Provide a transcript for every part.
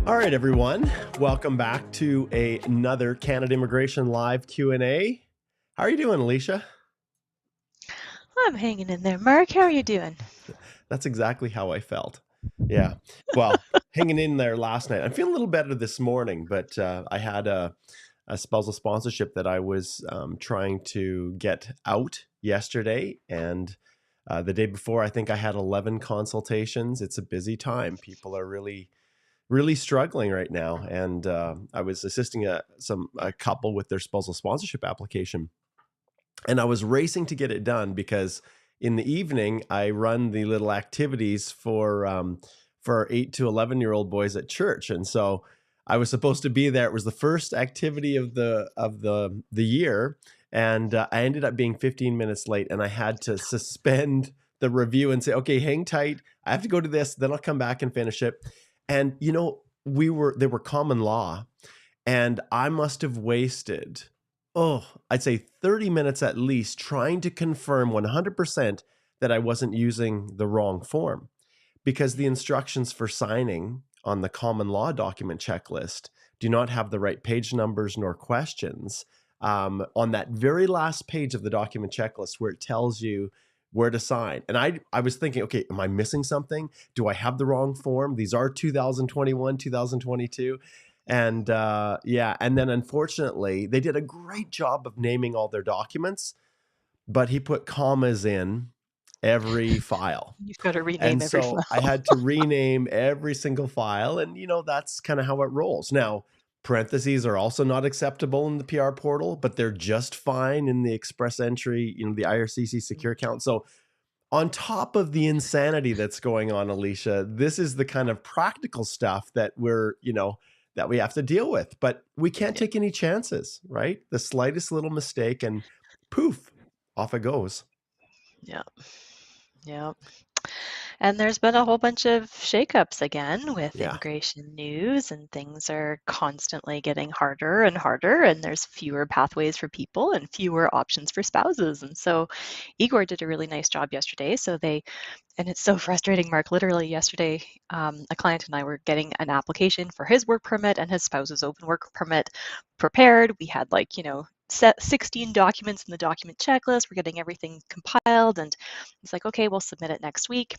All right, everyone. Welcome back to another Canada Immigration Live Q&A. How are you doing, Alicia? I'm hanging in there. Mark, how are you doing? That's exactly how I felt. Yeah. Well, hanging in there last night. I'm feeling a little better this morning, but I had a spousal sponsorship that I was trying to get out yesterday. And the day before, I think I had 11 consultations. It's a busy time. People are really struggling right now. And I was assisting a couple with their spousal sponsorship application. And I was racing to get it done because in the evening I run the little activities for 8 to 11-year-old boys at church, and so I was supposed to be there. It was the first activity of the year, and I ended up being 15 minutes late, and I had to suspend the review and say, "Okay, hang tight. I have to go to this. Then I'll come back and finish it." And they were common law, and I must have wasted, I'd say 30 minutes at least trying to confirm 100% that I wasn't using the wrong form, because the instructions for signing on the common law document checklist do not have the right page numbers nor questions. On that very last page of the document checklist where it tells you where to sign. And I was thinking, okay, am I missing something? Do I have the wrong form? These are 2021, 2022. And and then unfortunately, they did a great job of naming all their documents, but he put commas in every file. You've got to rename And every so I file. had to rename every single file. And, that's kind of how it rolls. Now, parentheses are also not acceptable in the PR portal, but they're just fine in the express entry, the IRCC secure account. So on top of the insanity that's going on, Alicia, this is the kind of practical stuff that that we have to deal with. But we can't take any chances, right? The slightest little mistake and poof, off it goes. Yeah. Yeah. And there's been a whole bunch of shakeups again with Yeah. immigration news, and things are constantly getting harder and harder, and there's fewer pathways for people and fewer options for spouses. And so Igor did a really nice job yesterday. And it's so frustrating, Mark. Literally yesterday, a client and I were getting an application for his work permit and his spouse's open work permit prepared. We had set 16 documents in the document checklist. We're getting everything compiled, and it's like, okay, we'll submit it next week.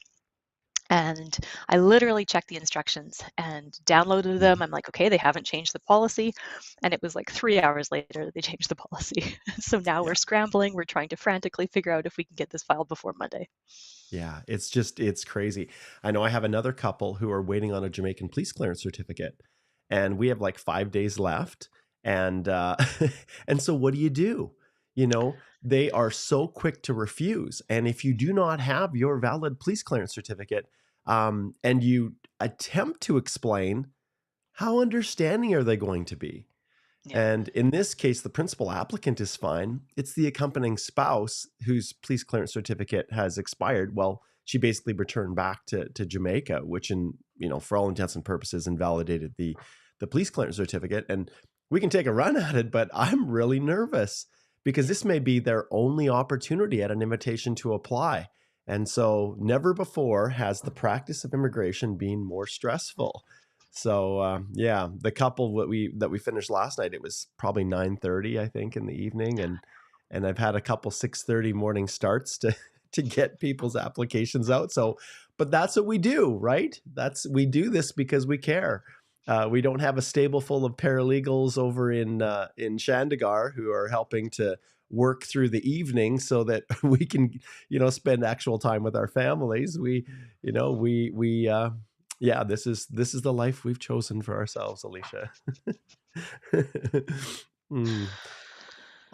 And I literally checked the instructions and downloaded them. I'm like, okay, they haven't changed the policy. And it was like 3 hours later that they changed the policy. So now Yeah. we're scrambling. We're trying to frantically figure out if we can get this filed before Monday. Yeah. It's crazy. I know I have another couple who are waiting on a Jamaican police clearance certificate, and we have like 5 days left. And and so what do? They are so quick to refuse. And if you do not have your valid police clearance certificate, and you attempt to explain, how understanding are they going to be? Yeah. And in this case, the principal applicant is fine. It's the accompanying spouse whose police clearance certificate has expired. Well, she basically returned back to Jamaica, which for all intents and purposes invalidated the police clearance certificate. And we can take a run at it, but I'm really nervous because this may be their only opportunity at an invitation to apply. And so never before has the practice of immigration been more stressful. So the couple that we finished last night, it was probably 9:30, I think, in the evening, and I've had a couple 6:30 morning starts to to get people's applications out. So, but that's what we do, right? We do this because we care. We don't have a stable full of paralegals over in Chandigarh who are helping to work through the evening so that we can spend actual time with our families. This is the life we've chosen for ourselves, Alicia. Mm.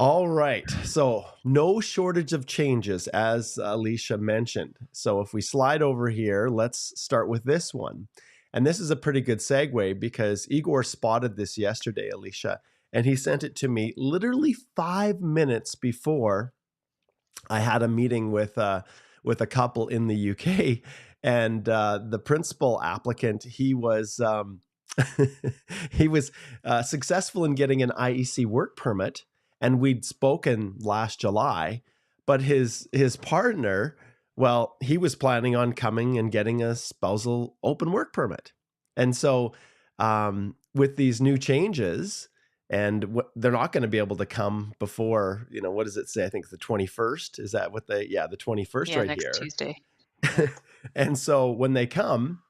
All right. So no shortage of changes, as Alicia mentioned. So if we slide over here, let's start with this one. And this is a pretty good segue because Igor spotted this yesterday, Alicia, and he sent it to me literally 5 minutes before I had a meeting with a couple in the UK, and the principal applicant, he was he was successful in getting an IEC work permit, and we'd spoken last July, but his partner, well, he was planning on coming and getting a spousal open work permit, and so with these new changes, and they're not going to be able to come before, what does it say? I think the 21st. Is that what the 21st Yeah, right next here. Tuesday. Yeah. And so when they come,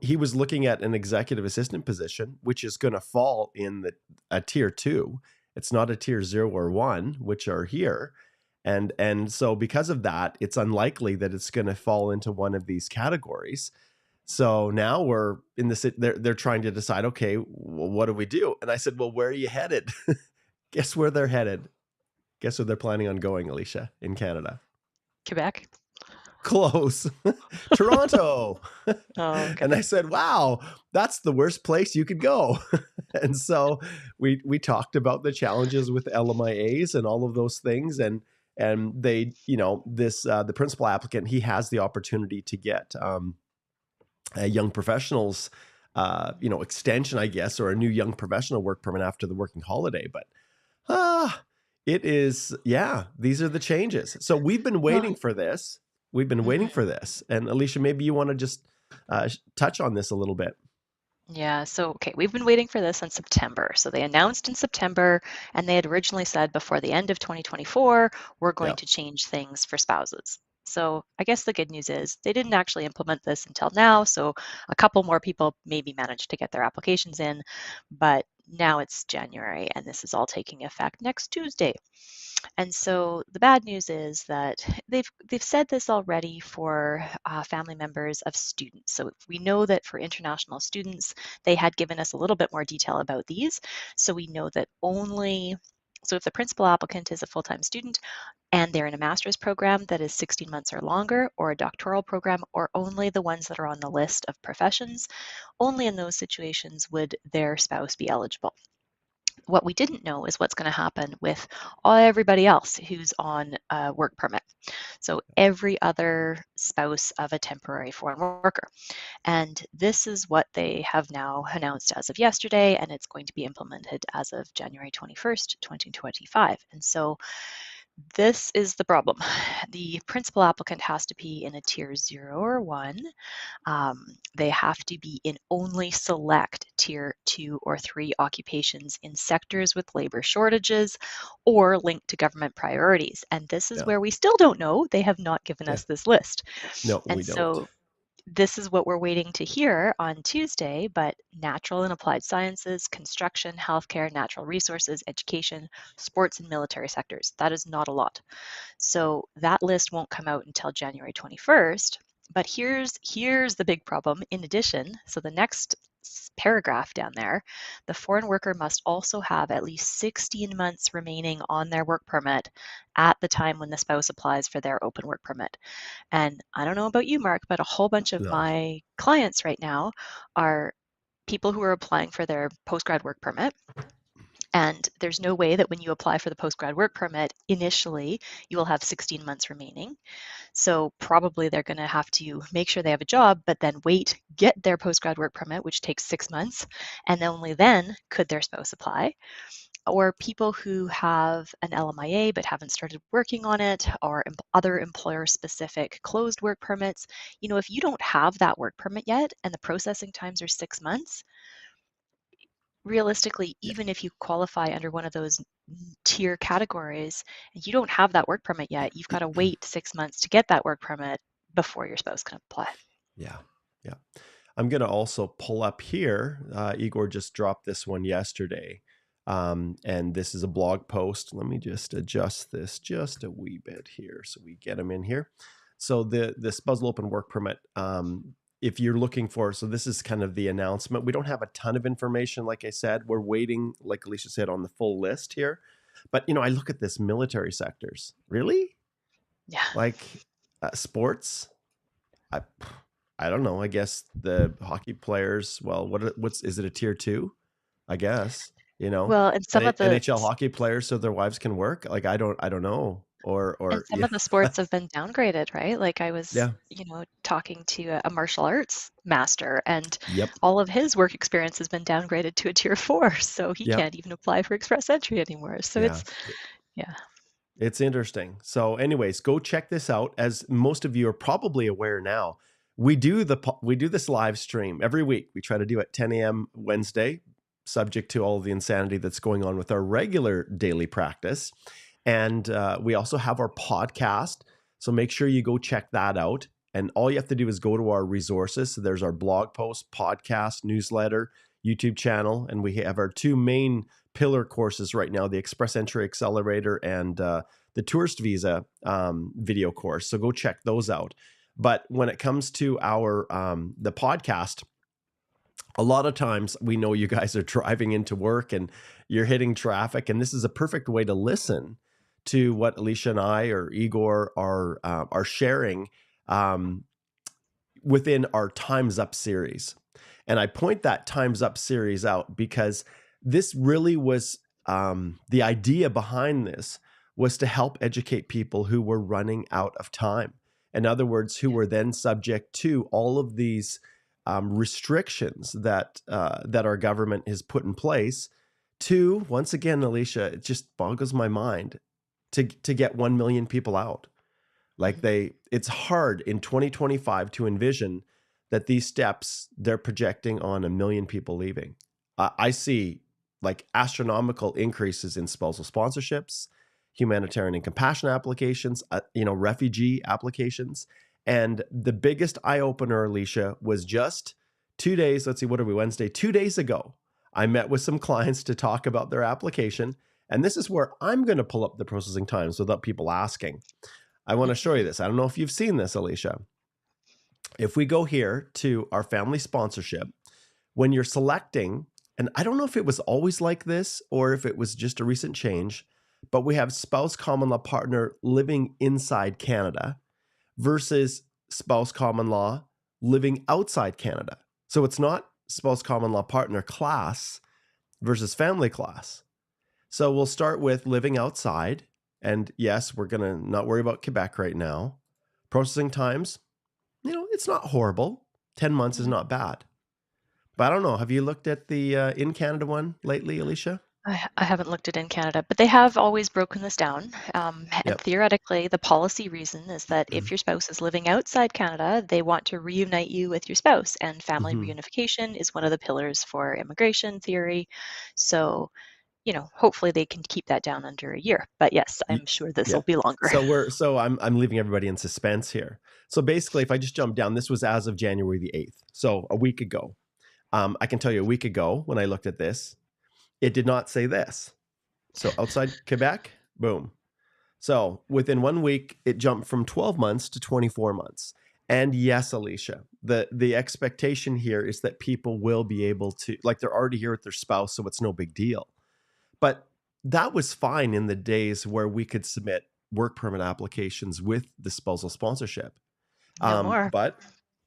he was looking at an executive assistant position, which is going to fall in a tier 2. It's not a tier 0 or 1, which are here. And so because of that, it's unlikely that it's going to fall into one of these categories. So now we're in they're trying to decide, okay, well, what do we do? And I said, well, where are you headed? Guess where they're headed? Guess where they're planning on going, Alicia, in Canada? Quebec. Close. Toronto. Oh, okay. And I said, wow, that's the worst place you could go. And so we talked about the challenges with LMIAs and all of those things. And they, the principal applicant, he has the opportunity to get a young professionals, extension, I guess, or a new young professional work permit after the working holiday. But it is, these are the changes. So we've been Well, waiting for this. We've been waiting for this. And Alicia, maybe you want to just touch on this a little bit. yeah, so okay, we've been waiting for this in September. So they announced in September, and they had originally said before the end of 2024, we're going Yeah. to change things for spouses. So I guess the good news is they didn't actually implement this until now. So a couple more people maybe managed to get their applications in, but now it's January, and this is all taking effect next Tuesday. And so the bad news is that they've said this already for family members of students. So we know that for international students, they had given us a little bit more detail about these. So we know that so if the principal applicant is a full-time student and they're in a master's program that is 16 months or longer, or a doctoral program, or only the ones that are on the list of professions, only in those situations would their spouse be eligible. What we didn't know is what's going to happen with everybody else who's on a work permit. So every other spouse of a temporary foreign worker. And this is what they have now announced as of yesterday, and it's going to be implemented as of January 21st, 2025. And so this is the problem. The principal applicant has to be in a tier 0 or 1. They have to be in only select tier 2 or 3 occupations in sectors with labor shortages or linked to government priorities. And this is Yeah. where we still don't know. They have not given Yeah. us this list. No, we And don't. so this is what we're waiting to hear on Tuesday, but natural and applied sciences, construction, healthcare, natural resources, education, sports, and military sectors. That is not a lot. So that list won't come out until January 21st. But here's the big problem. In addition, so the next paragraph down there, the foreign worker must also have at least 16 months remaining on their work permit at the time when the spouse applies for their open work permit. And I don't know about you, Mark, but a whole bunch of No. my clients right now are people who are applying for their postgrad work permit. And there's no way that when you apply for the postgrad work permit, initially you will have 16 months remaining. So probably they're going to have to make sure they have a job, but then wait, get their postgrad work permit, which takes 6 months, and only then could their spouse apply. Or people who have an LMIA but haven't started working on it, or other employer-specific closed work permits. If you don't have that work permit yet and the processing times are 6 months, realistically, Yeah. even if you qualify under one of those tier categories and you don't have that work permit yet, you've got to wait 6 months to get that work permit before your spouse can apply. Yeah. Yeah. I'm going to also pull up here. Igor just dropped this one yesterday. And this is a blog post. Let me just adjust this just a wee bit here so we get them in here. So the spousal open work permit, if you're looking for, so this is kind of the announcement. We don't have a ton of information. Like I said, we're waiting, like Alicia said, on the full list here. But, I look at this military sectors. Really? Yeah. Like sports? I don't know. I guess the hockey players, well, is it a tier 2? I guess, Well, and some of the NHL hockey players so their wives can work. Like, I don't know. and Or some yeah. of the sports have been downgraded, right? Like I was, Yeah. talking to a martial arts master, and Yep. all of his work experience has been downgraded to a tier 4, so he Yep. can't even apply for express entry anymore. So Yeah. yeah. It's interesting. So anyways, go check this out. As most of you are probably aware now, we do this live stream every week. We try to do it 10 a.m. Wednesday, subject to all of the insanity that's going on with our regular daily practice. And we also have our podcast. So make sure you go check that out. And all you have to do is go to our resources. So there's our blog post, podcast, newsletter, YouTube channel. And we have our two main pillar courses right now, the Express Entry Accelerator and the Tourist Visa video course. So go check those out. But when it comes to our the podcast, a lot of times we know you guys are driving into work and you're hitting traffic, and this is a perfect way to listen to what Alicia and I or Igor are sharing within our Time's Up series. And I point that Time's Up series out because this really was the idea behind this was to help educate people who were running out of time. In other words, who were then subject to all of these restrictions that our government has put in place to, once again, Alicia, it just boggles my mind to get 1 million people out. Like it's hard in 2025 to envision that these steps, they're projecting on 1 million people leaving. I see like astronomical increases in spousal sponsorships, humanitarian and compassion applications, refugee applications. And the biggest eye-opener, Alicia, was just 2 days, let's see, what are we, Wednesday? 2 days ago, I met with some clients to talk about their application. And this is where I'm going to pull up the processing times without people asking. I want to show you this. I don't know if you've seen this, Alicia. If we go here to our family sponsorship, when you're selecting, and I don't know if it was always like this or if it was just a recent change, but we have spouse common law partner living inside Canada versus spouse common law living outside Canada. So it's not spouse common law partner class versus family class. So we'll start with living outside. And yes, we're going to not worry about Quebec right now. Processing times, it's not horrible. 10 months is not bad. But I don't know. Have you looked at the in Canada one lately, Alicia? I haven't looked at in Canada, but they have always broken this down. And Yep. theoretically, the policy reason is that if your spouse is living outside Canada, they want to reunite you with your spouse. And family reunification is one of the pillars for immigration theory. So, hopefully they can keep that down under a year. But yes, I'm sure this will be longer. So I'm leaving everybody in suspense here. So basically, if I just jump down, this was as of January the 8th. So a week ago. I can tell you a week ago when I looked at this, it did not say this. So outside Quebec, boom. So within 1 week, it jumped from 12 months to 24 months. And yes, Alicia, the expectation here is that people will be able to, like they're already here with their spouse, so it's no big deal. But that was fine in the days where we could submit work permit applications with the spousal sponsorship. No more. But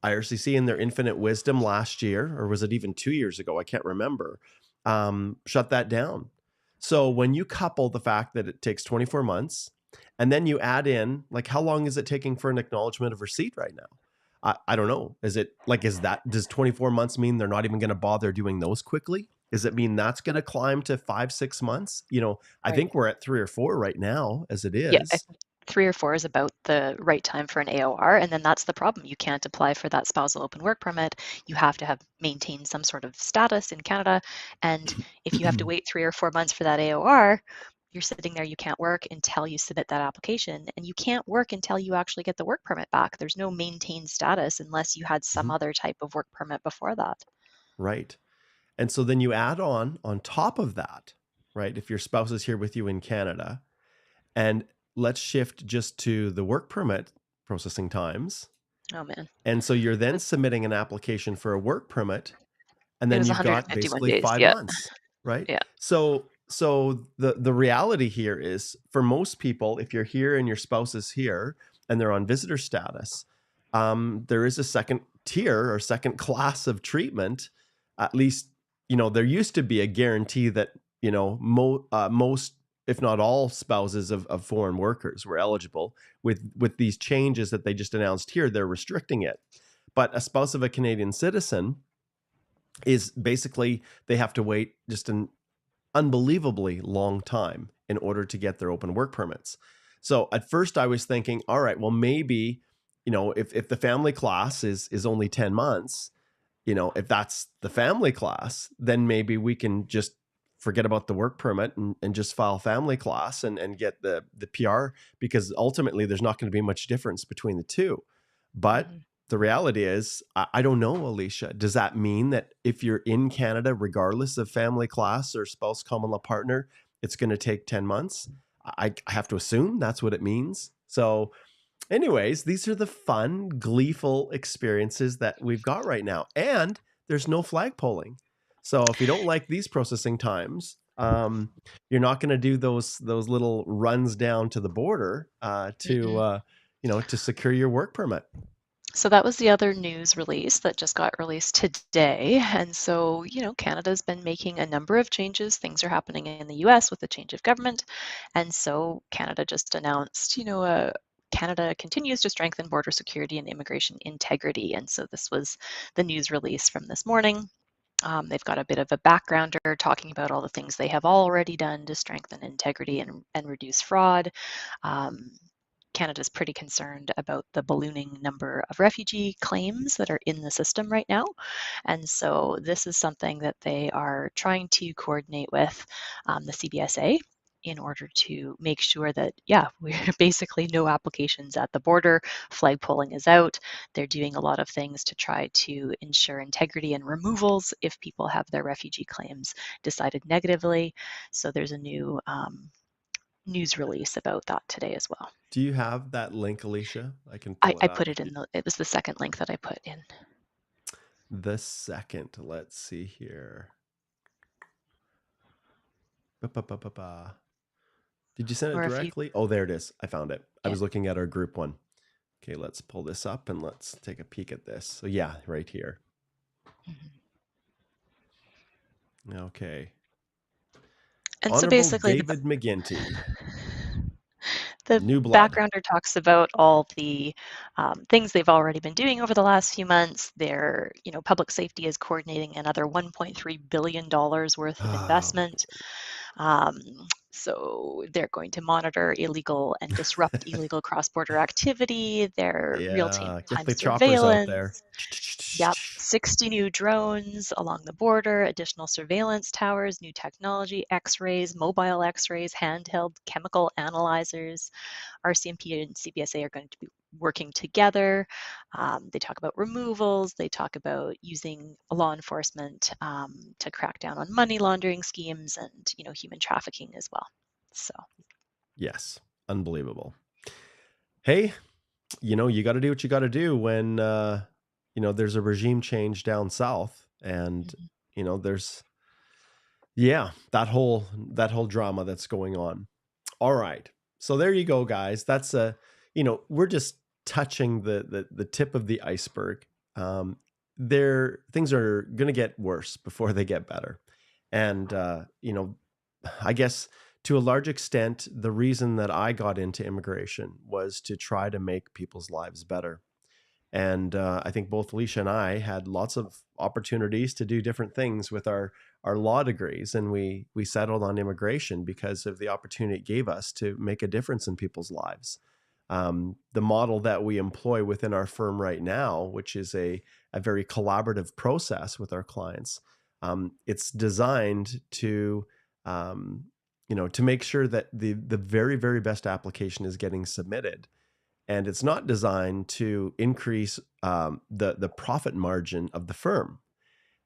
IRCC in their infinite wisdom last year, or was it even 2 years ago? I can't remember. Shut that down. So when you couple the fact that it takes 24 months and then you add in, like, how long is it taking for an acknowledgement of receipt right now? I don't know. Does 24 months mean they're not even going to bother doing those quickly? Does it mean that's going to climb to 5-6 months? I think we're at 3 or 4 right now as it is. Yeah, I think 3 or 4 is about the right time for an AOR. And then that's the problem. You can't apply for that spousal open work permit. You have to have maintained some sort of status in Canada. And if you have to wait 3 or 4 months for that AOR, you're sitting there, you can't work until you submit that application. And you can't work until you actually get the work permit back. There's no maintained status unless you had some other type of work permit before that. Right. And so then you add on top of that, right? If your spouse is here with you in Canada, and let's shift just to the work permit processing times. Oh, man. And so you're then submitting an application for a work permit, and then you've got basically days. 5 months, right? Yeah. So the reality here is, for most people, if you're here and your spouse is here and they're on visitor status, there is a second tier or second class of treatment. At least, there used to be a guarantee that, most, if not all, spouses of foreign workers were eligible. With these changes that they just announced here, they're restricting it. But a spouse of a Canadian citizen is basically, they have to wait just an unbelievably long time in order to get their open work permits. So at first I was thinking, all right, well, maybe if the family class is only 10 months, if that's the family class, then maybe we can just forget about the work permit and just file family class and get the PR, because ultimately there's not going to be much difference between the two. But Mhm. the reality is, I don't know, Alicia, does that mean that if you're in Canada, regardless of family class or spouse common law partner, it's going to take 10 months? I have to assume that's what it means. So anyways, these are the fun, gleeful experiences that we've got right now. And there's no flag polling. So if you don't like these processing times, you're not going to do those little runs down to the border Mm-mm. to secure your work permit. So that was the other news release that just got released today. And so, Canada's been making a number of changes. Things are happening in the US with the change of government. And so Canada just announced, Canada continues to strengthen border security and immigration integrity. And so this was the news release from this morning. They've got a bit of a backgrounder talking about all the things they have already done to strengthen integrity and reduce fraud. Um, Canada's pretty concerned about the ballooning number of refugee claims that are in the system right now. And so this is something that they are trying to coordinate with the CBSA in order to make sure that, we're basically no applications at the border. Flag polling is out. They're doing a lot of things to try to ensure integrity and removals if people have their refugee claims decided negatively. So there's a new news release about that today as well. Do you have that link, Alicia? I can I, pull it I up. put it in it was the second link that I put in. The second, let's see here. Ba-ba-ba-ba-ba. Did you send it Or if you, directly? Oh, there it is. I found it. I yeah. was looking at our group one. Okay, let's pull this up and let's take a peek at this. So yeah, right here. Mhm. Okay. And so Honorable basically David McGinty, the new blood. backgrounder talks about all the things they've already been doing over the last few months. Their, public safety is coordinating another $1.3 billion worth of Oh, investment. Um, so they're going to monitor illegal and disrupt illegal cross-border activity, their real-time yeah. Get the choppers out there. surveillance. Yep, 60 new drones along the border, additional surveillance towers, new technology, X-rays, mobile X-rays, handheld chemical analyzers. RCMP and CBSA are going to be working together. They talk about removals. They talk about using law enforcement to crack down on money laundering schemes and human trafficking as well. So Yes. Unbelievable. Hey, you got to do what you got to do when, there's a regime change down south and, mhm. there's, yeah, that whole drama that's going on. All right. So there you go, guys. That's we're just touching the tip of the iceberg. There things are going to get worse before they get better. And I guess to a large extent, the reason that I got into immigration was to try to make people's lives better. And I think both Alicia and I had lots of opportunities to do different things with our law degrees, and we settled on immigration because of the opportunity it gave us to make a difference in people's lives. The model that we employ within our firm right now, which is a very collaborative process with our clients, it's designed to to make sure that the very very best application is getting submitted, and it's not designed to increase the profit margin of the firm.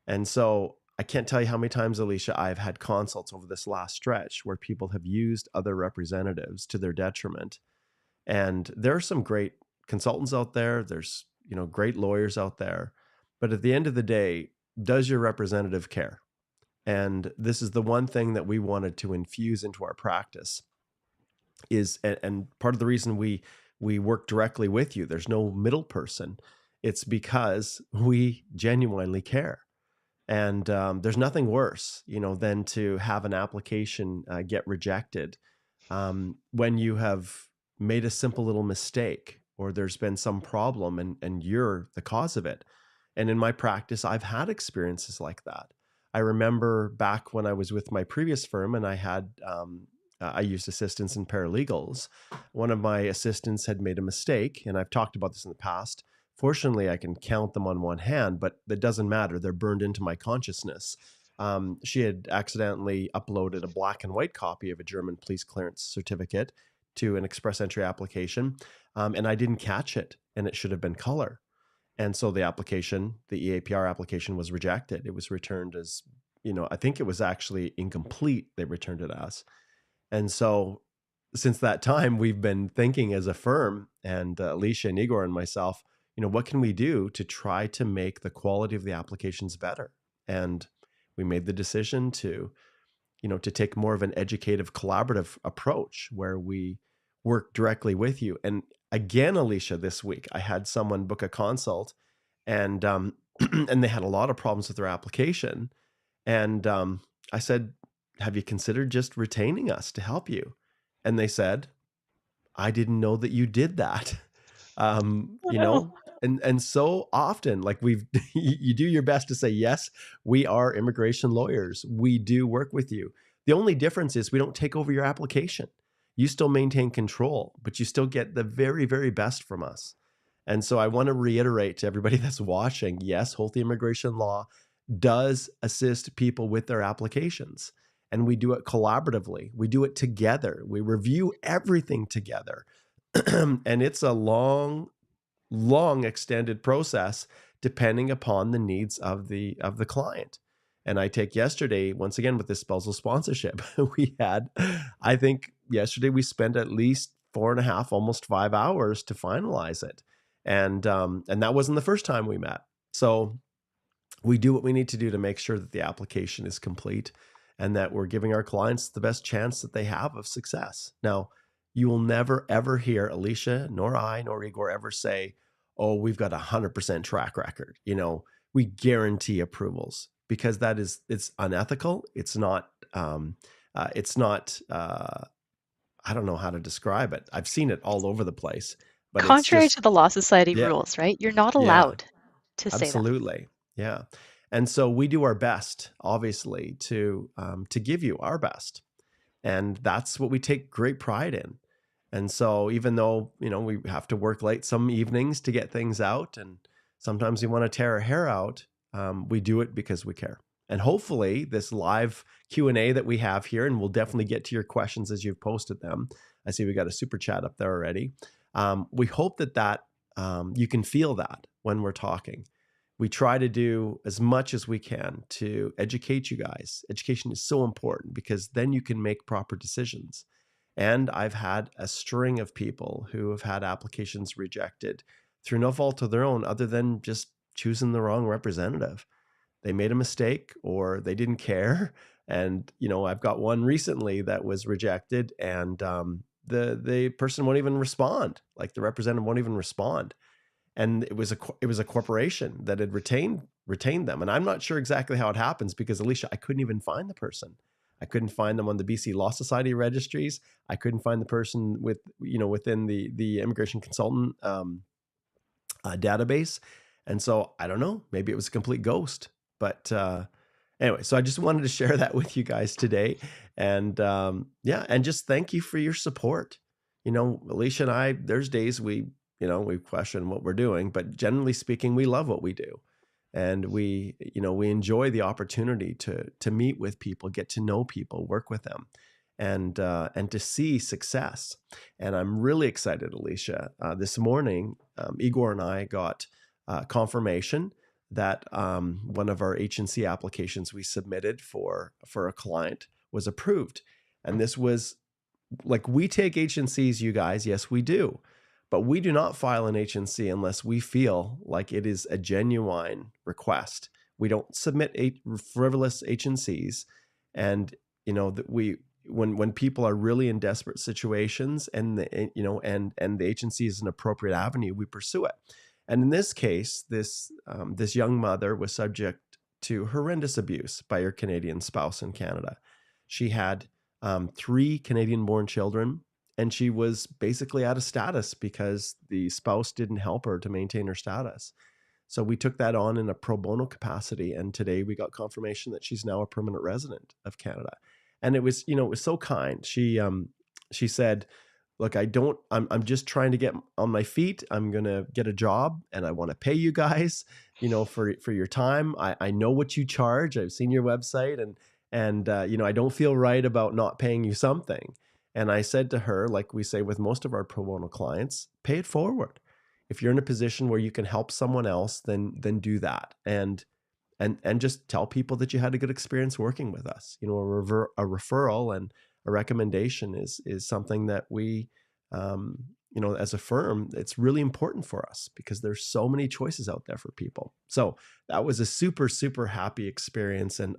And so I can't tell you how many times, Alicia, I've had consults over this last stretch where people have used other representatives to their detriment. And there are some great consultants out there. There's great lawyers out there, but at the end of the day, does your representative care? And this is the one thing that we wanted to infuse into our practice is, and part of the reason we work directly with you, there's no middle person, it's because we genuinely care. And there's nothing worse than to have an application get rejected when you have made a simple little mistake or there's been some problem and you're the cause of it. And in my practice, I've had experiences like that. I remember back when I was with my previous firm and I had I used assistants and paralegals. One of my assistants had made a mistake, and I've talked about this in the past. Fortunately, I can count them on one hand, but that doesn't matter. They're burned into my consciousness. She had accidentally uploaded a black and white copy of a German police clearance certificate to an express entry application, and I didn't catch it, and it should have been color. And so the application, the EAPR application, was rejected. It was returned as, I think it was actually incomplete. They returned it as. And so since that time, we've been thinking as a firm, and Alicia and Igor and myself, what can we do to try to make the quality of the applications better? And we made the decision to take more of an educative, collaborative approach where we work directly with you. And again, Alicia, this week, I had someone book a consult, and and they had a lot of problems with their application. And I said, have you considered just retaining us to help you? And they said, I didn't know that you did that. Oh, And so often, like you do your best to say, yes, we are immigration lawyers. We do work with you. The only difference is we don't take over your application. You still maintain control, but you still get the very, very best from us. And so I want to reiterate to everybody that's watching, yes, Holthe Immigration Law does assist people with their applications. And we do it collaboratively. We do it together. We review everything together. And it's a long extended process depending upon the needs of the client. And I take yesterday, once again, with this spousal sponsorship, I think yesterday we spent at least 4.5, almost 5 hours to finalize it. And that wasn't the first time we met. So we do what we need to do to make sure that the application is complete and that we're giving our clients the best chance that they have of success. Now, you will never, ever hear Alicia, nor I, nor Igor ever say, oh, we've got 100% track record. We guarantee approvals, because it's unethical. It's not, I don't know how to describe it. I've seen it all over the place, but it's contrary just, to the Law Society yeah, rules, right? You're not yeah, allowed to say that. absolutely. Yeah. And so we do our best, obviously, to give you our best. And that's what we take great pride in. And so even though, we have to work late some evenings to get things out, and sometimes we want to tear our hair out, we do it because we care. And hopefully this live Q&A that we have here, and we'll definitely get to your questions as you've posted them. I see we got a super chat up there already. We hope that you can feel that when we're talking. We try to do as much as we can to educate you guys. Education is so important because then you can make proper decisions. And I've had a string of people who have had applications rejected through no fault of their own, other than just choosing the wrong representative. They made a mistake or they didn't care. And, I've got one recently that was rejected, and the person won't even respond. Like, the representative won't even respond. And it was a corporation that had retained them. And I'm not sure exactly how it happens, because, Alicia, I couldn't even find the person. I couldn't find them on the BC Law Society registries. I couldn't find the person within the immigration consultant database. And so I don't know, maybe it was a complete ghost. But anyway, so I just wanted to share that with you guys today. And and just thank you for your support. Alicia and I, there's days we question what we're doing, but generally speaking, we love what we do. And we enjoy the opportunity to meet with people, get to know people, work with them, and to see success. And I'm really excited, Alicia. This morning, Igor and I got confirmation that one of our H&C applications we submitted for a client was approved. And this was, like, we take H&Cs, you guys. Yes, we do. But we do not file an H&C unless we feel like it is a genuine request. We don't submit frivolous H&Cs. And, that when people are really in desperate situations, and the H&C is an appropriate avenue, we pursue it. And in this case, this young mother was subject to horrendous abuse by her Canadian spouse in Canada. She had 3 Canadian-born children, and she was basically out of status because the spouse didn't help her to maintain her status. So we took that on in a pro bono capacity, and today we got confirmation that she's now a permanent resident of Canada. And it was, it was so kind. She said, look, I'm just trying to get on my feet. I'm going to get a job and I want to pay you guys, for your time. I know what you charge. I've seen your website and I don't feel right about not paying you something. And I said to her, like we say with most of our pro bono clients, pay it forward. If you're in a position where you can help someone else, then do that. And just tell people that you had a good experience working with us. A referral and a recommendation is something that we, as a firm, it's really important for us because there's so many choices out there for people. So that was a super, super happy experience. And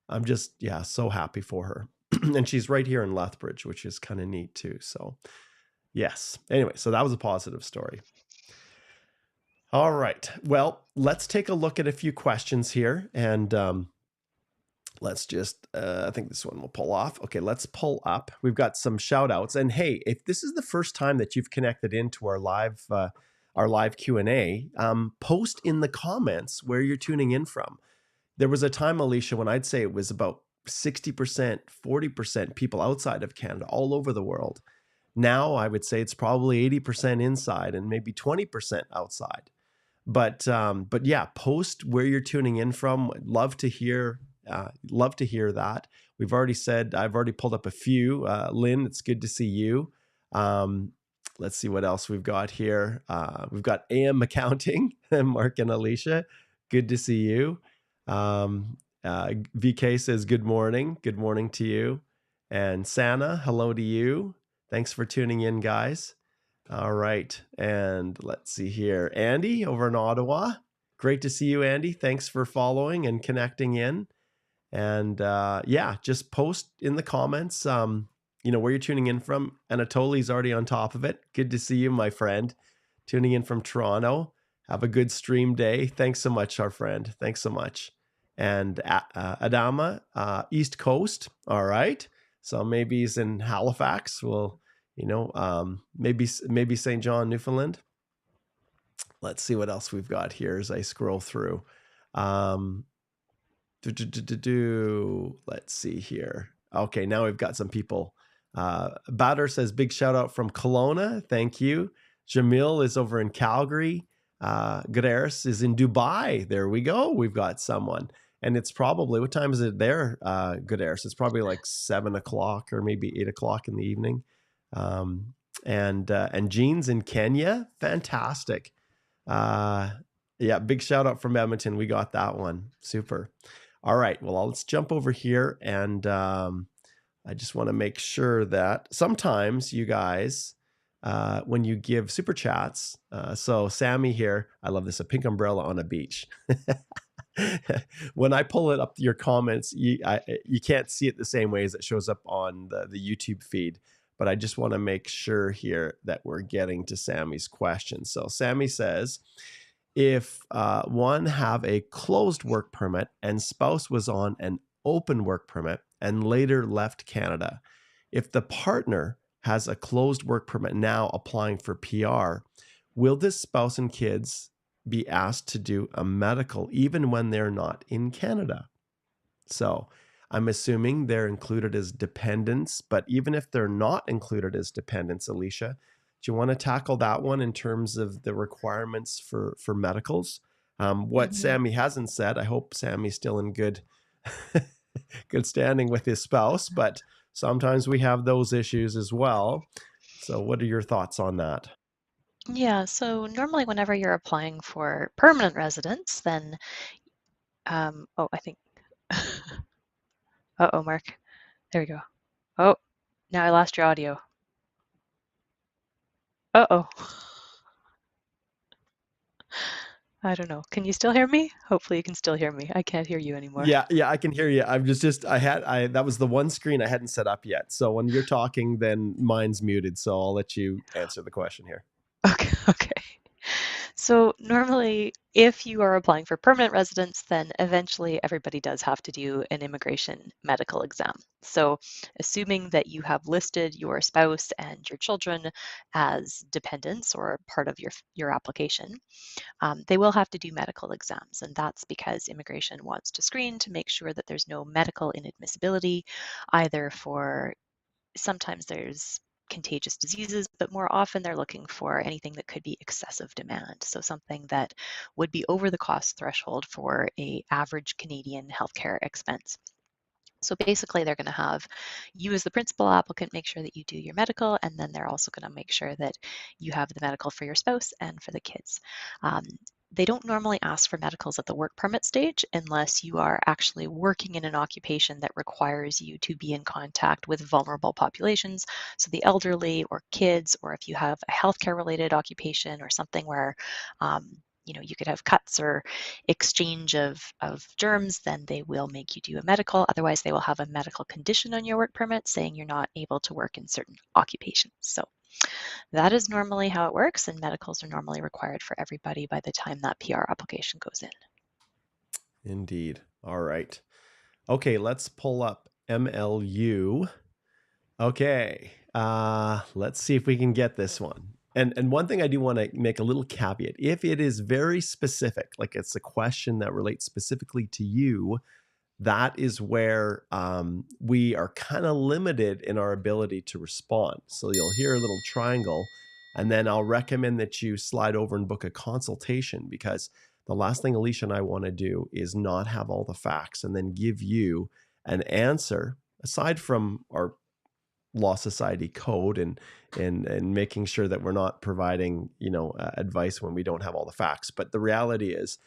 I'm just, so happy for her. And she's right here in Lethbridge, which is kind of neat too. So yes. Anyway, so that was a positive story. All right. Well, let's take a look at a few questions here. And let's just, I think this one will pull off. Okay, let's pull up. We've got some shout outs. And hey, if this is the first time that you've connected into our live Q&A, post in the comments where you're tuning in from. There was a time, Alicia, when I'd say it was about 60%, 40% people outside of Canada, all over the world. Now I would say it's probably 80% inside and maybe 20% outside. But yeah, post where you're tuning in from. Love to hear that. I've already pulled up a few. Lynn, it's good to see you. Let's see what else we've got here. We've got AM Accounting, Mark and Alicia. Good to see you. VK says, good morning. Good morning to you. And Sana, hello to you. Thanks for tuning in, guys. All right. And let's see here. Andy over in Ottawa. Great to see you, Andy. Thanks for following and connecting in. And just post in the comments, where you're tuning in from. Anatoly's already on top of it. Good to see you, my friend. Tuning in from Toronto. Have a good stream day. Thanks so much, our friend. Thanks so much. And Adama, East Coast. All right. So maybe he's in Halifax. Well, maybe St. John, Newfoundland. Let's see what else we've got here as I scroll through. Let's see here. Okay, now we've got some people. Bader says, big shout out from Kelowna. Thank you. Jamil is over in Calgary. Guterres is in Dubai. There we go. We've got someone. And it's probably, what time is it there, Guterres? It's probably like 7 o'clock or maybe 8 o'clock in the evening. And Jean's in Kenya. Fantastic. Big shout out from Edmonton. We got that one. Super. All right. Well, let's jump over here. And I just want to make sure that sometimes you guys, when you give super chats, so Sammy here, I love this, a pink umbrella on a beach. When I pull it up, your comments, you can't see it the same way as it shows up on the YouTube feed. But I just want to make sure here that we're getting to Sammy's question. So Sammy says, if one have a closed work permit and spouse was on an open work permit and later left Canada, if the partner has a closed work permit now applying for PR, will this spouse and kids be asked to do a medical even when they're not in Canada? So I'm assuming they're included as dependents, but even if they're not included as dependents, Alicia, do you want to tackle that one in terms of the requirements for medicals? What Sammy hasn't said, I hope Sammy's still in good standing with his spouse, but sometimes we have those issues as well. So what are your thoughts on that? Yeah, so normally whenever you're applying for permanent residence, then, I think, uh-oh, Mark, there we go. Oh, now I lost your audio. Uh-oh. I don't know. Can you still hear me? Hopefully you can still hear me. I can't hear you anymore. Yeah, I can hear you. I'm that was the one screen I hadn't set up yet. So when you're talking, then mine's muted. So I'll let you answer the question here. Okay. So normally, if you are applying for permanent residence, then eventually everybody does have to do an immigration medical exam. So assuming that you have listed your spouse and your children as dependents or part of your application, they will have to do medical exams. And that's because immigration wants to screen to make sure that there's no medical inadmissibility, either for sometimes there's contagious diseases, but more often they're looking for anything that could be excessive demand. So something that would be over the cost threshold for a average Canadian healthcare expense. So basically, they're going to have you as the principal applicant make sure that you do your medical, and then they're also going to make sure that you have the medical for your spouse and for the kids. Um, they don't normally ask for medicals at the work permit stage unless you are actually working in an occupation that requires you to be in contact with vulnerable populations, so the elderly or kids, or if you have a healthcare related occupation or something where you could have cuts or exchange of germs, then they will make you do a medical. Otherwise, they will have a medical condition on your work permit saying you're not able to work in certain occupations. So that is normally how it works, and medicals are normally required for everybody by the time that PR application goes in. Indeed. All right. Okay, let's pull up MLU. Okay, let's see if we can get this one. And one thing I do want to make a little caveat: if it is very specific, like it's a question that relates specifically to you, that is where we are kind of limited in our ability to respond. So you'll hear a little triangle, and then I'll recommend that you slide over and book a consultation, because the last thing Alicia and I want to do is not have all the facts and then give you an answer aside from our law society code and making sure that we're not providing advice when we don't have all the facts. But the reality is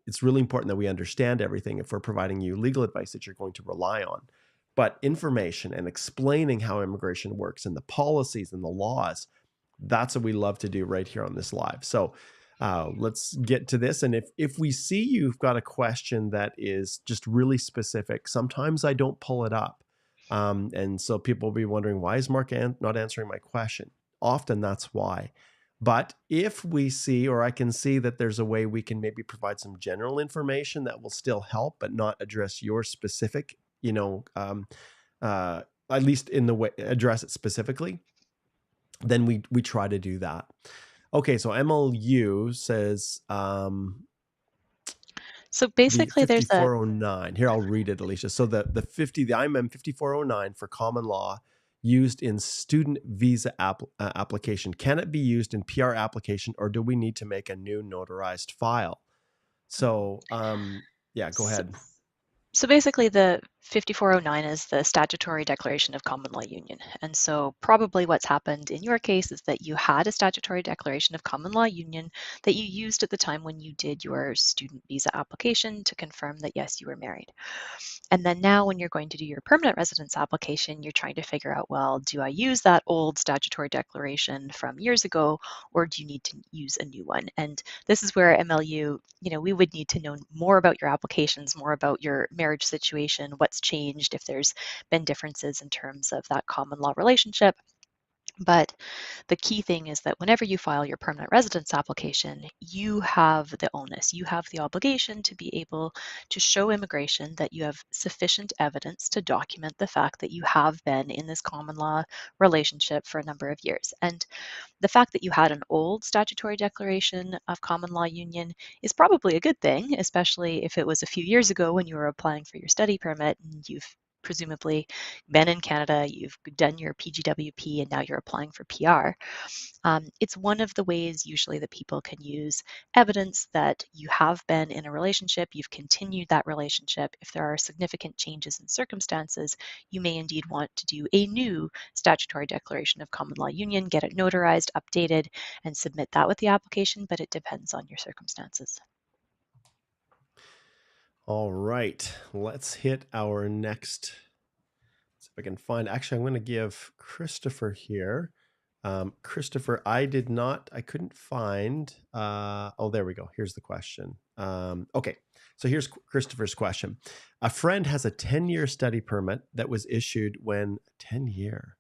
it's really important that we understand everything if we're providing you legal advice that you're going to rely on. But information and explaining how immigration works and the policies and the laws, that's what we love to do right here on this live. So let's get to this. And if we see you've got a question that is just really specific, sometimes I don't pull it up. And so people will be wondering, why is Mark not answering my question? Often that's why. But if we see, or I can see that there's a way we can maybe provide some general information that will still help, but not address your specific, at least in the way address it specifically, then we try to do that. Okay, so MLU says So the basically, there's a 5409. Here, I'll read it, Alicia. So the IMM 5409 for common law used in student visa application. Can it be used in PR application, or do we need to make a new notarized file? So, yeah, go ahead. So basically, the 5409 is the statutory declaration of common law union. And so probably what's happened in your case is that you had a statutory declaration of common law union that you used at the time when you did your student visa application to confirm that, yes, you were married. And then now when you're going to do your permanent residence application, you're trying to figure out, well, do I use that old statutory declaration from years ago, or do you need to use a new one? And this is where MLU, we would need to know more about your applications, more about your marriage situation, what's changed, if there's been differences in terms of that common law relationship. But the key thing is that whenever you file your permanent residence application, you have the onus, you have the obligation to be able to show immigration that you have sufficient evidence to document the fact that you have been in this common law relationship for a number of years. And the fact that you had an old statutory declaration of common law union is probably a good thing, especially if it was a few years ago when you were applying for your study permit and you've presumably been in Canada, you've done your PGWP, and now you're applying for PR. It's one of the ways usually that people can use evidence that you have been in a relationship, you've continued that relationship. If there are significant changes in circumstances, you may indeed want to do a new statutory declaration of common law union, get it notarized, updated, and submit that with the application, but it depends on your circumstances. All right, let's hit our next. See if I can find. Actually, I'm going to give Christopher here. Christopher, I couldn't find. Oh, there we go. Here's the question. Okay, so here's Christopher's question. A friend has a 10-year study permit that was issued when 10-year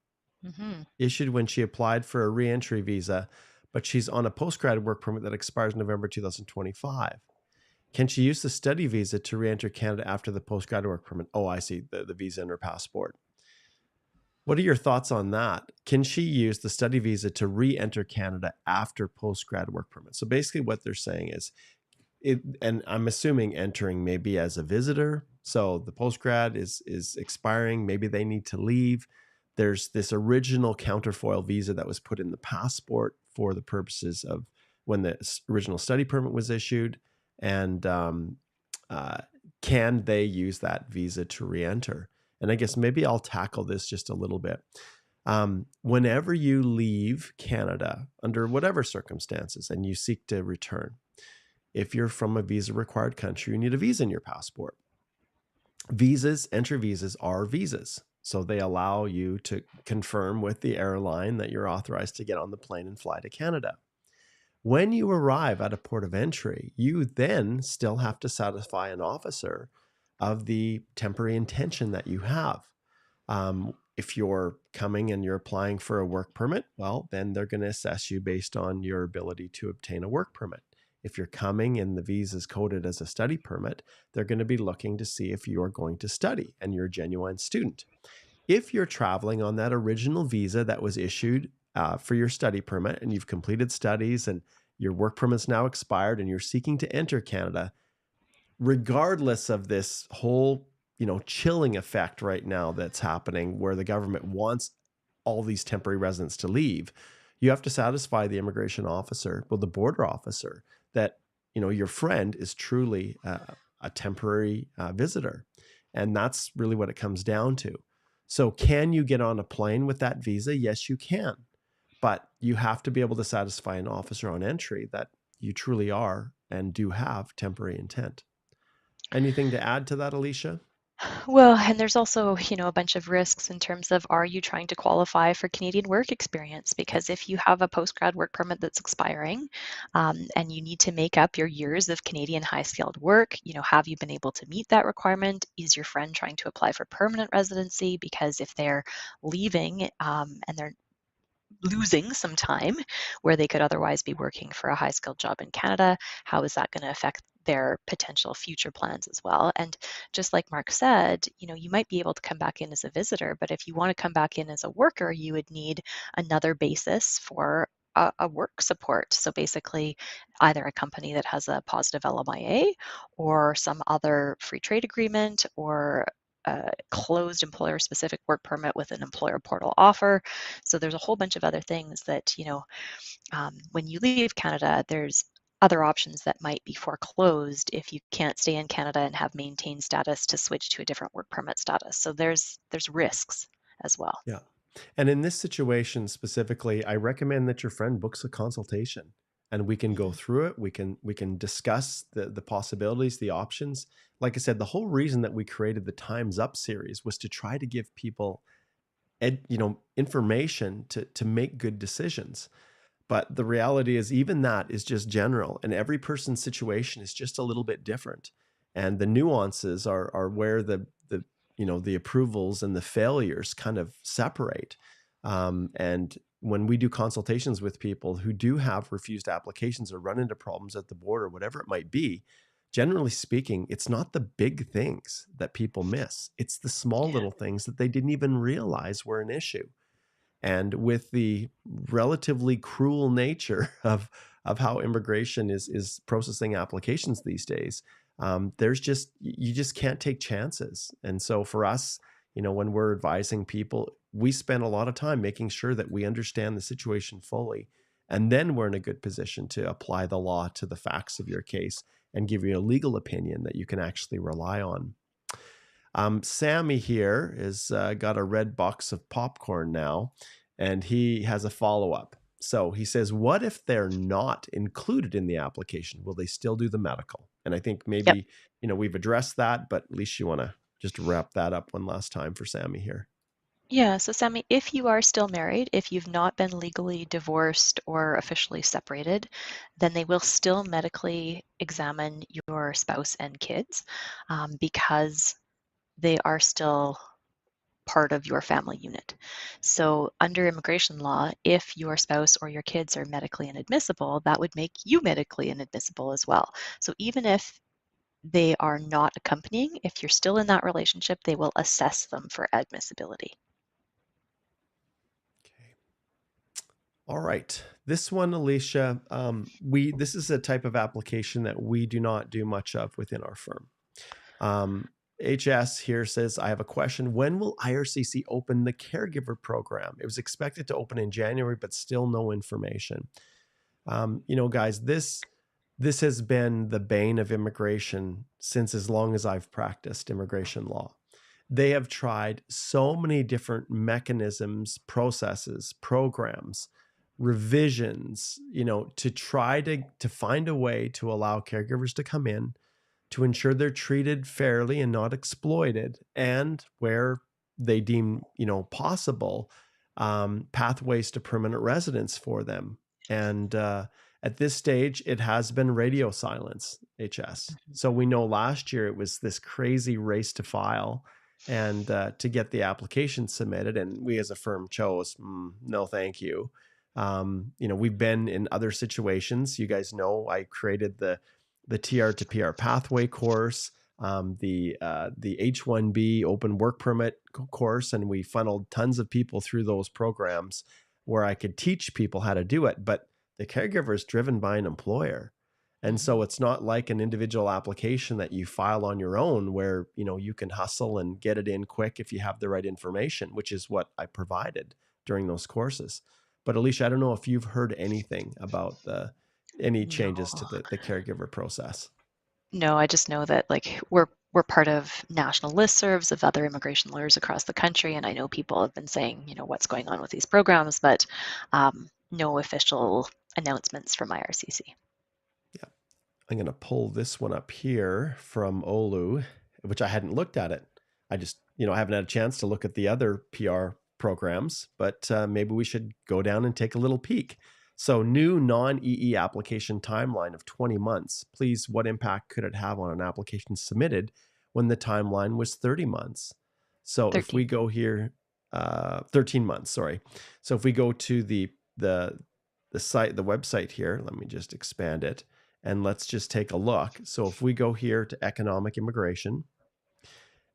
issued when she applied for a reentry visa, but she's on a postgrad work permit that expires November 2025. Can she use the study visa to re-enter Canada after the postgrad work permit? Oh, I see, the visa in her passport. What are your thoughts on that? Can she use the study visa to re-enter Canada after postgrad work permit? So basically what they're saying is, and I'm assuming entering maybe as a visitor. So the postgrad is expiring. Maybe they need to leave. There's this original counterfoil visa that was put in the passport for the purposes of when the original study permit was issued. And can they use that visa to re-enter? And I guess maybe I'll tackle this just a little bit. Whenever you leave Canada, under whatever circumstances, and you seek to return, if you're from a visa-required country, you need a visa in your passport. Visas, entry visas are visas. So they allow you to confirm with the airline that you're authorized to get on the plane and fly to Canada. When you arrive at a port of entry, you then still have to satisfy an officer of the temporary intention that you have. If you're coming and you're applying for a work permit, well, then they're going to assess you based on your ability to obtain a work permit. If you're coming and the visa is coded as a study permit, they're going to be looking to see if you're going to study and you're a genuine student. If you're traveling on that original visa that was issued for your study permit and you've completed studies and your work permit's now expired and you're seeking to enter Canada, regardless of this whole, chilling effect right now that's happening where the government wants all these temporary residents to leave, you have to satisfy the immigration officer, well, the border officer, that, your friend is truly a temporary visitor. And that's really what it comes down to. So can you get on a plane with that visa? Yes, you can. But you have to be able to satisfy an officer on entry that you truly are and do have temporary intent. Anything to add to that, Alicia? Well, and there's also, a bunch of risks in terms of, are you trying to qualify for Canadian work experience? Yeah. Because if you have a postgrad work permit that's expiring, and you need to make up your years of Canadian high-skilled work, have you been able to meet that requirement? Is your friend trying to apply for permanent residency? Because if they're leaving, and they're losing some time where they could otherwise be working for a high-skilled job in Canada, how is that going to affect their potential future plans as well? And just like Mark said, you might be able to come back in as a visitor, but if you want to come back in as a worker, you would need another basis for a work support. So basically, either a company that has a positive LMIA or some other free trade agreement or a closed employer specific work permit with an employer portal offer. So there's a whole bunch of other things that, when you leave Canada, there's other options that might be foreclosed if you can't stay in Canada and have maintained status to switch to a different work permit status. So there's risks as well. Yeah. And in this situation specifically, I recommend that your friend books a consultation and we can go Mhm. through it. We can discuss the possibilities, the options. Like I said, the whole reason that we created the Time's Up series was to try to give people information to make good decisions. But the reality is even that is just general and every person's situation is just a little bit different. And the nuances are where the approvals and the failures kind of separate. And when we do consultations with people who do have refused applications or run into problems at the border, whatever it might be, generally speaking, it's not the big things that people miss. It's the small Yeah. little things that they didn't even realize were an issue. And with the relatively cruel nature of how immigration is processing applications these days, there's just you just can't take chances. And so for us, when we're advising people, we spend a lot of time making sure that we understand the situation fully, and then we're in a good position to apply the law to the facts of your case and give you a legal opinion that you can actually rely on. Sammy here has got a red box of popcorn now, and he has a follow up. So he says, what if they're not included in the application? Will they still do the medical? And I think Yep. maybe, we've addressed that, but at least you want to just wrap that up one last time for Sammy here. Yeah. So, Sammy, if you are still married, if you've not been legally divorced or officially separated, then they will still medically examine your spouse and kids, because they are still part of your family unit. So under immigration law, if your spouse or your kids are medically inadmissible, that would make you medically inadmissible as well. So even if they are not accompanying, if you're still in that relationship, they will assess them for admissibility. Okay. All right. This one, Alicia, this is a type of application that we do not do much of within our firm. HS here says, I have a question. When will IRCC open the caregiver program? It was expected to open in January, but still no information. Guys, this has been the bane of immigration since as long as I've practiced immigration law. They have tried so many different mechanisms, processes, programs, revisions, to try to find a way to allow caregivers to come in, to ensure they're treated fairly and not exploited, and where they deem, possible, pathways to permanent residence for them. And at this stage, it has been radio silence, HS. So we know last year it was this crazy race to file and to get the application submitted. And we as a firm chose, no, thank you. We've been in other situations. You guys know I created the TR to PR pathway course, the H-1B open work permit course, and we funneled tons of people through those programs where I could teach people how to do it. But the caregiver is driven by an employer. And so it's not like an individual application that you file on your own where, you can hustle and get it in quick if you have the right information, which is what I provided during those courses. But Alicia, I don't know if you've heard anything about any changes to the caregiver process. No, I just know that we're part of national listservs of other immigration lawyers across the country, and I know people have been saying, what's going on with these programs, but no official announcements from IRCC. Yeah, I'm going to pull this one up here from Olu, which I hadn't looked at it. I just, I haven't had a chance to look at the other PR programs, but maybe we should go down and take a little peek. So new non-EE application timeline of 20 months. Please, what impact could it have on an application submitted when the timeline was 30 months? So 13. If we go here, 13 months, sorry. So if we go to the site, the website here, let me just expand it and let's just take a look. So if we go here to economic immigration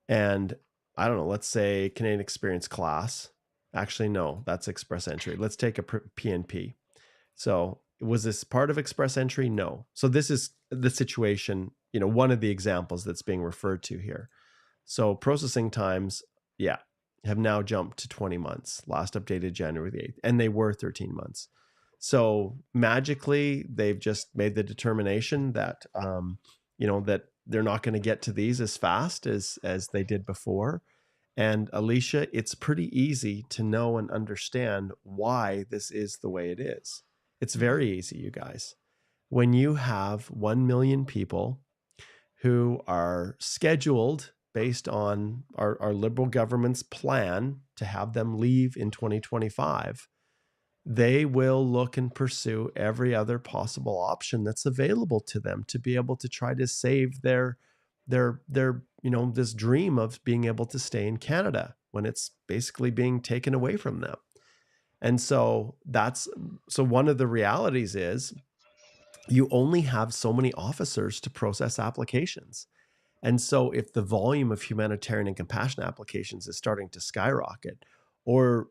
and I don't know, let's say Canadian experience class. Actually, no, that's express entry. Let's take a PNP. So was this part of express entry? No. So this is the situation, one of the examples that's being referred to here. So processing times, have now jumped to 20 months, last updated January the 8th, and they were 13 months. So magically, they've just made the determination that, that they're not going to get to these as fast as they did before. And Alicia, it's pretty easy to know and understand why this is the way it is. It's very easy, you guys. When you have 1 million people who are scheduled based on our Liberal government's plan to have them leave in 2025, they will look and pursue every other possible option that's available to them to be able to try to save their this dream of being able to stay in Canada when it's basically being taken away from them. And so one of the realities is you only have so many officers to process applications. And so if the volume of humanitarian and compassion applications is starting to skyrocket, or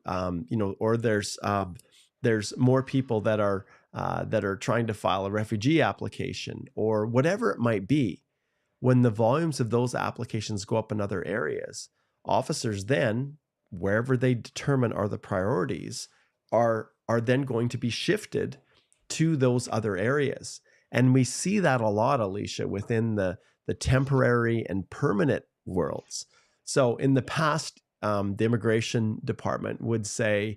there's more people that are trying to file a refugee application or whatever it might be, when the volumes of those applications go up in other areas, officers then, wherever they determine are the priorities, are then going to be shifted to those other areas. And we see that a lot, Alicia, within the temporary and permanent worlds. So in the past, the immigration department would say,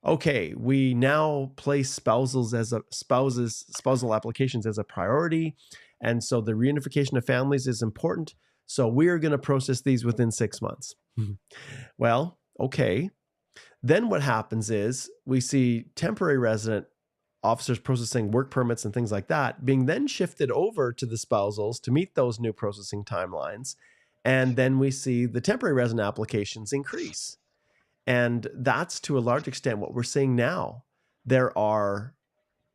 okay, we now place spousal applications as a priority. And so the reunification of families is important. So we are going to process these within 6 months. Well, okay. Then what happens is we see temporary resident officers processing work permits and things like that being then shifted over to the spousals to meet those new processing timelines. And then we see the temporary resident applications increase. And that's to a large extent what we're seeing now. There are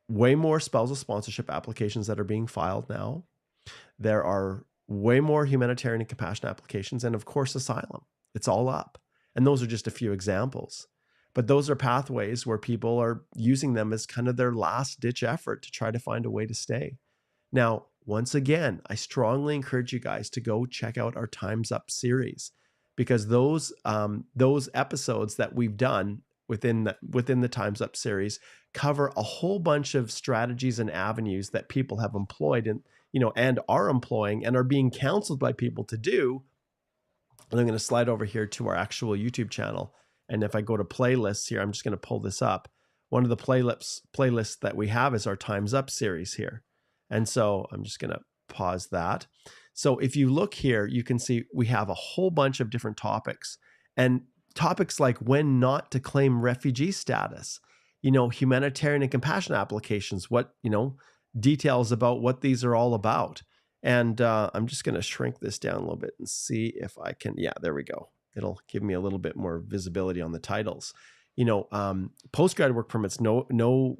way more spousal sponsorship applications that are being filed now. There are way more humanitarian and compassion applications, and of course, asylum. It's all up. And those are just a few examples. But those are pathways where people are using them as kind of their last ditch effort to try to find a way to stay. Now, once again, I strongly encourage you guys to go check out our Time's Up series, because those episodes that we've done within the Time's Up series cover a whole bunch of strategies and avenues that people have employed and are employing and are being counseled by people to do. And I'm going to slide over here to our actual YouTube channel. And if I go to playlists here, I'm just going to pull this up. One of the playlists that we have is our Time's Up series here. And so I'm just going to pause that. So if you look here, you can see we have a whole bunch of different topics, and topics like when not to claim refugee status, humanitarian and compassion applications, what, details about what these are all about. And I'm just going to shrink this down a little bit and see if I can. Yeah, there we go. It'll give me a little bit more visibility on the titles. Postgrad work permits, no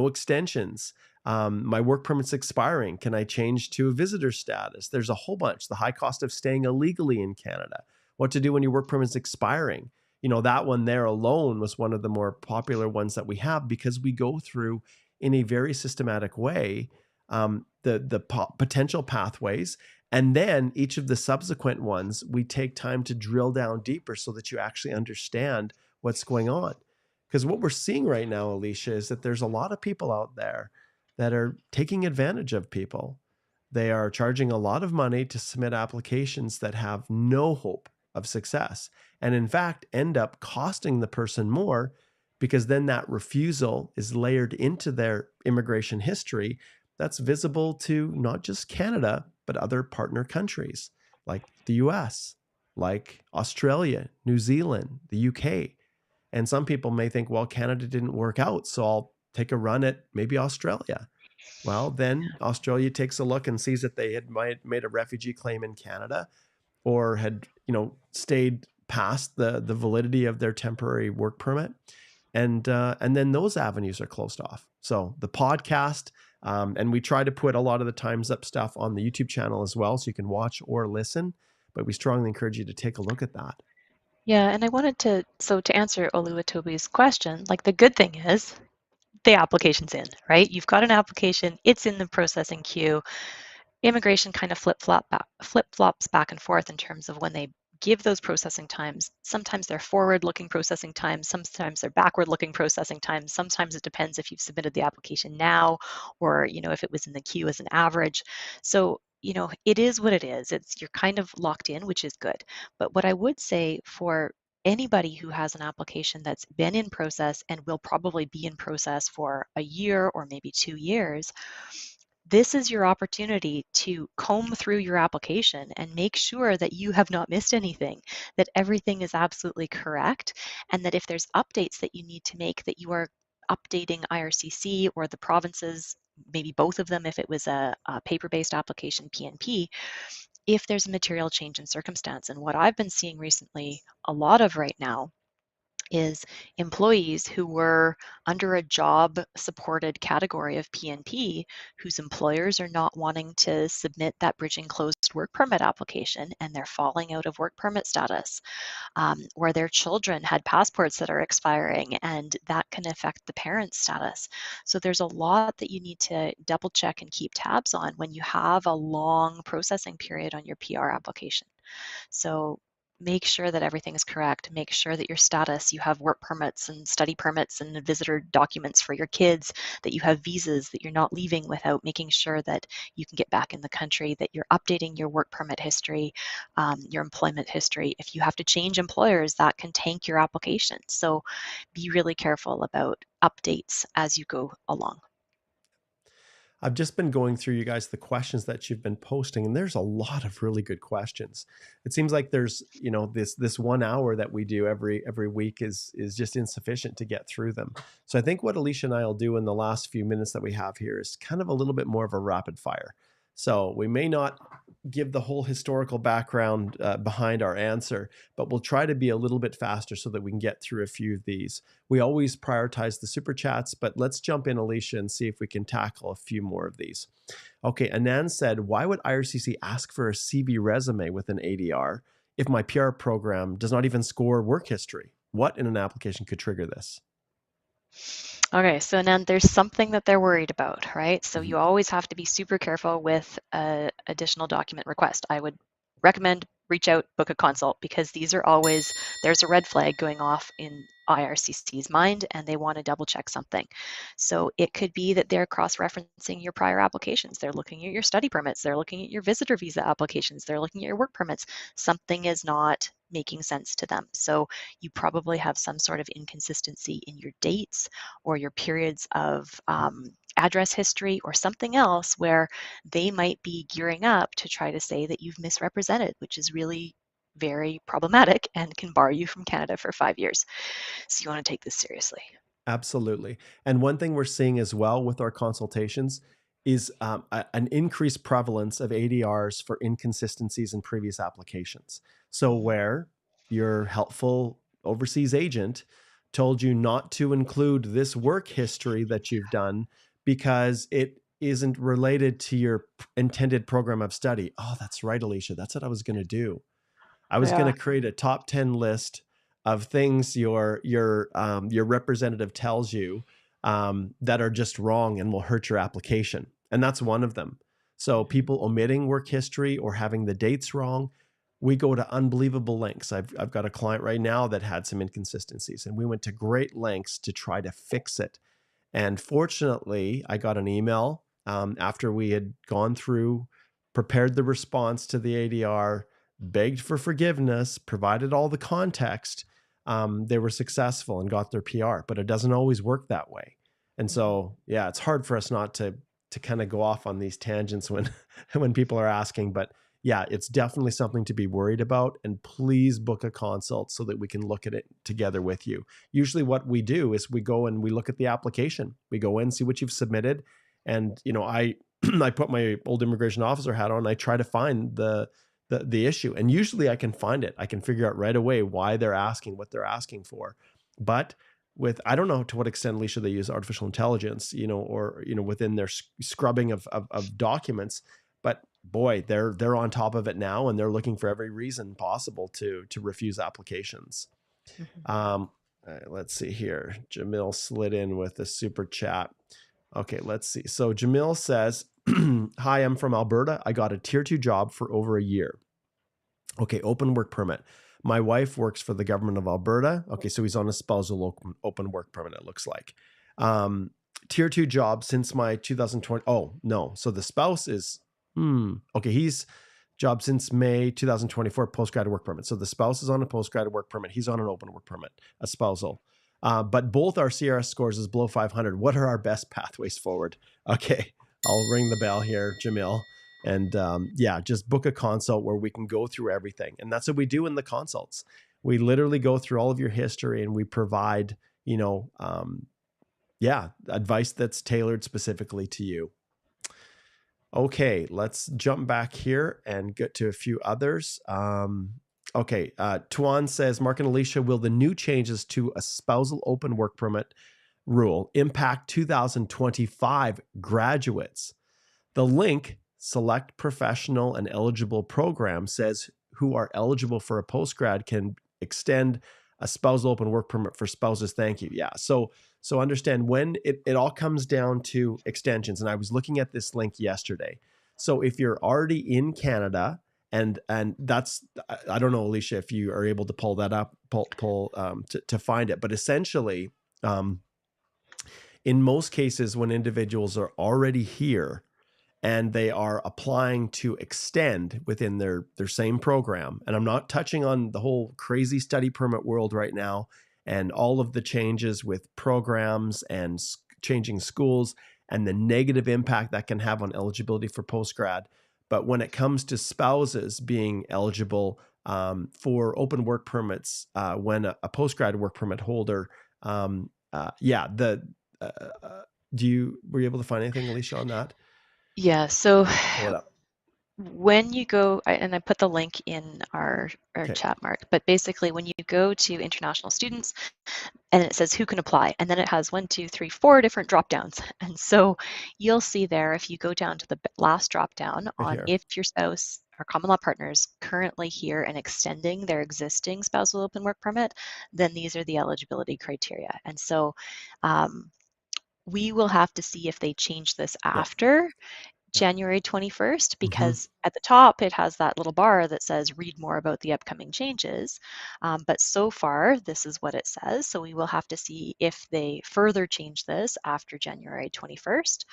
extensions. My work permit's expiring. Can I change to a visitor status? There's a whole bunch. The high cost of staying illegally in Canada. What to do when your work permit's expiring. That one there alone was one of the more popular ones that we have, because we go through in a very systematic way the potential pathways. And then each of the subsequent ones, we take time to drill down deeper so that you actually understand what's going on. Because what we're seeing right now, Alicia, is that there's a lot of people out there that are taking advantage of people. They are charging a lot of money to submit applications that have no hope of success, and in fact end up costing the person more, because then that refusal is layered into their immigration history that's visible to not just Canada, but other partner countries like the US, like Australia, New Zealand, the UK. And some people may think, well, Canada didn't work out, so I'll take a run at maybe Australia. Well, then Australia takes a look and sees that they had made a refugee claim in Canada, or had, stayed past the validity of their temporary work permit. And then those avenues are closed off. So the podcast, and we try to put a lot of the Time's Up stuff on the YouTube channel as well, so you can watch or listen, but we strongly encourage you to take a look at that. Yeah, and I wanted to answer Oluwatobi's question, like the good thing is the application's in, right? You've got an application, it's in the processing queue. Immigration kind of flip-flops back and forth in terms of when they give those processing times. Sometimes they're forward-looking processing times, sometimes they're backward-looking processing times. Sometimes it depends if you've submitted the application now, or if it was in the queue as an average. So it is what it is. You're kind of locked in, which is good. But what I would say for anybody who has an application that's been in process and will probably be in process for a year or maybe 2 years, this is your opportunity to comb through your application and make sure that you have not missed anything, that everything is absolutely correct, and that if there's updates that you need to make, that you are updating IRCC or the provinces, maybe both of them if it was a paper-based application, PNP, if there's a material change in circumstance. And what I've been seeing recently a lot of right now is employees who were under a job supported category of PNP, whose employers are not wanting to submit that bridging closed work permit application, and they're falling out of work permit status, where their children had passports that are expiring, and that can affect the parent's status. So there's a lot that you need to double check and keep tabs on when you have a long processing period on your PR application. So make sure that everything is correct. Make sure that your status, you have work permits and study permits and visitor documents for your kids, that you have visas, that you're not leaving without making sure that you can get back in the country, that you're updating your work permit history, your employment history. If you have to change employers, that can tank your application. So be really careful about updates as you go along. I've just been going through, you guys, the questions that you've been posting, and there's a lot of really good questions. It seems like there's, this 1 hour that we do every week is just insufficient to get through them. So I think what Alicia and I will do in the last few minutes that we have here is kind of a little bit more of a rapid fire. So we may not give the whole historical background behind our answer, but we'll try to be a little bit faster so that we can get through a few of these. We always prioritize the super chats, but let's jump in, Alicia, and see if we can tackle a few more of these. Okay, Anand said, why would IRCC ask for a CV resume with an ADR if my PR program does not even score work history? What in an application could trigger this? Okay, so then there's something that they're worried about, right? So you always have to be super careful with additional document request. I would recommend reach out, book a consult, because these are always, there's a red flag going off in IRCC's mind and they want to double check something. So it could be that they're cross-referencing your prior applications. They're looking at your study permits. They're looking at your visitor visa applications. They're looking at your work permits. Something is not making sense to them. So you probably have some sort of inconsistency in your dates or your periods of address history or something else where they might be gearing up to try to say that you've misrepresented, which is really very problematic and can bar you from Canada for 5 years. So you want to take this seriously. Absolutely. And one thing we're seeing as well with our consultations is an increased prevalence of ADRs for inconsistencies in previous applications. So where your helpful overseas agent told you not to include this work history that you've done because it isn't related to your intended program of study. Oh, that's right, Alicia. That's what I was going to do. I was going to create a top 10 list of things your representative tells you that are just wrong and will hurt your application. And that's one of them. So people omitting work history or having the dates wrong, we go to unbelievable lengths. I've got a client right now that had some inconsistencies, and we went to great lengths to try to fix it. And fortunately, I got an email after we had gone through, prepared the response to the ADR, begged for forgiveness, provided all the context. They were successful and got their PR, but it doesn't always work that way. And so, yeah, it's hard for us not to kind of go off on these tangents when when people are asking. But yeah, it's definitely something to be worried about. And please book a consult so that we can look at it together with you. Usually what we do is we go and we look at the application. We go in, see what you've submitted. And, I I put my old immigration officer hat on. I try to find the issue. And usually I can find it. I can figure out right away why they're asking what they're asking for. But I don't know to what extent, Alicia, they use artificial intelligence, or, within their scrubbing of documents, but boy, they're on top of it now. And they're looking for every reason possible to refuse applications. Let's see here. Jamil slid in with a super chat. Okay, let's see. So Jamil says, hi, I'm from Alberta. I got a tier 2 job for over a year. Okay, open work permit. My wife works for the government of Alberta. Okay, so he's on a spousal open work permit, it looks like. Tier 2 job since my 2020. Oh, no. So the spouse is, okay, he's job since May 2024, postgrad work permit. So the spouse is on a postgrad work permit. He's on an open work permit, a spousal. But both our CRS scores is below 500. What are our best pathways forward? Okay, I'll ring the bell here, Jamil. And yeah, just book a consult where we can go through everything. And that's what we do in the consults. We literally go through all of your history and we provide, advice that's tailored specifically to you. Okay, let's jump back here and get to a few others. Okay, Tuan says, Mark and Alicia, will the new changes to a spousal open work permit rule impact 2025 graduates? The link, select professional and eligible program, says who are eligible for a postgrad can extend a spousal open work permit for spouses. Thank you. Yeah. So understand when it all comes down to extensions. And I was looking at this link yesterday. So if you're already in Canada, and that's, I don't know, Alicia, if you are able to pull that up, to find it. But essentially, in most cases, when individuals are already here and they are applying to extend within their same program, and I'm not touching on the whole crazy study permit world right now and all of the changes with programs and changing schools and the negative impact that can have on eligibility for postgrad. But when it comes to spouses being eligible for open work permits, when a postgrad work permit holder, were you able to find anything, Alicia, on that? Yeah. So Pull it up. when you go, and I put the link in our Okay. chat, Mark, but basically when you go to international students, and it says who can apply, and then it has 1, 2, 3, 4 different drop downs. And so you'll see there, if you go down to the last drop down Right on here. if your spouse or common law partners currently here and extending their existing spousal open work permit, then these are the eligibility criteria. And so we will have to see if they change this Yeah. after Yeah. January 21st, Mm-hmm. because at the top it has that little bar that says read more about the upcoming changes. But so far, this is what it says. So we will have to see if they further change this after January 21st.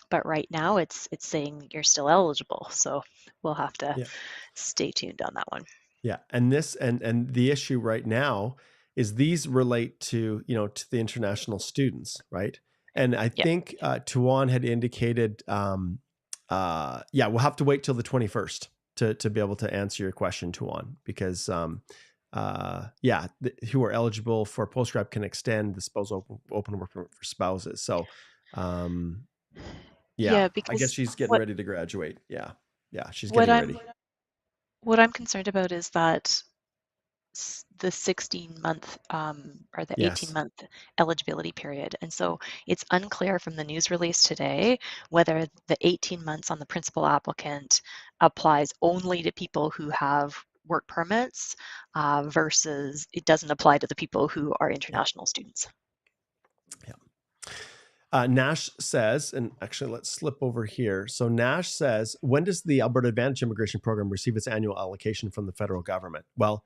But right now it's saying you're still eligible. So we'll have to Yeah. stay tuned on that one. Yeah. And this and the issue right now is these relate to, to the international students, right? And I Yeah. think Tuan had indicated, yeah, we'll have to wait till the 21st to be able to answer your question, Tuan, because yeah, who are eligible for post-grad can extend the spousal open work permit for spouses. So um, yeah, Yeah, I guess because she's getting what ready to graduate. Yeah. Yeah, she's what getting I'm ready. what I'm concerned about is that the 16-month or the Yes. 18-month eligibility period. And so it's unclear from the news release today whether the 18 months on the principal applicant applies only to people who have work permits versus it doesn't apply to the people who are Yeah. international students. Yeah. Nash says, and actually let's slip over here. So Nash says, when does the Alberta Advantage Immigration Program receive its annual allocation from the federal government? Well,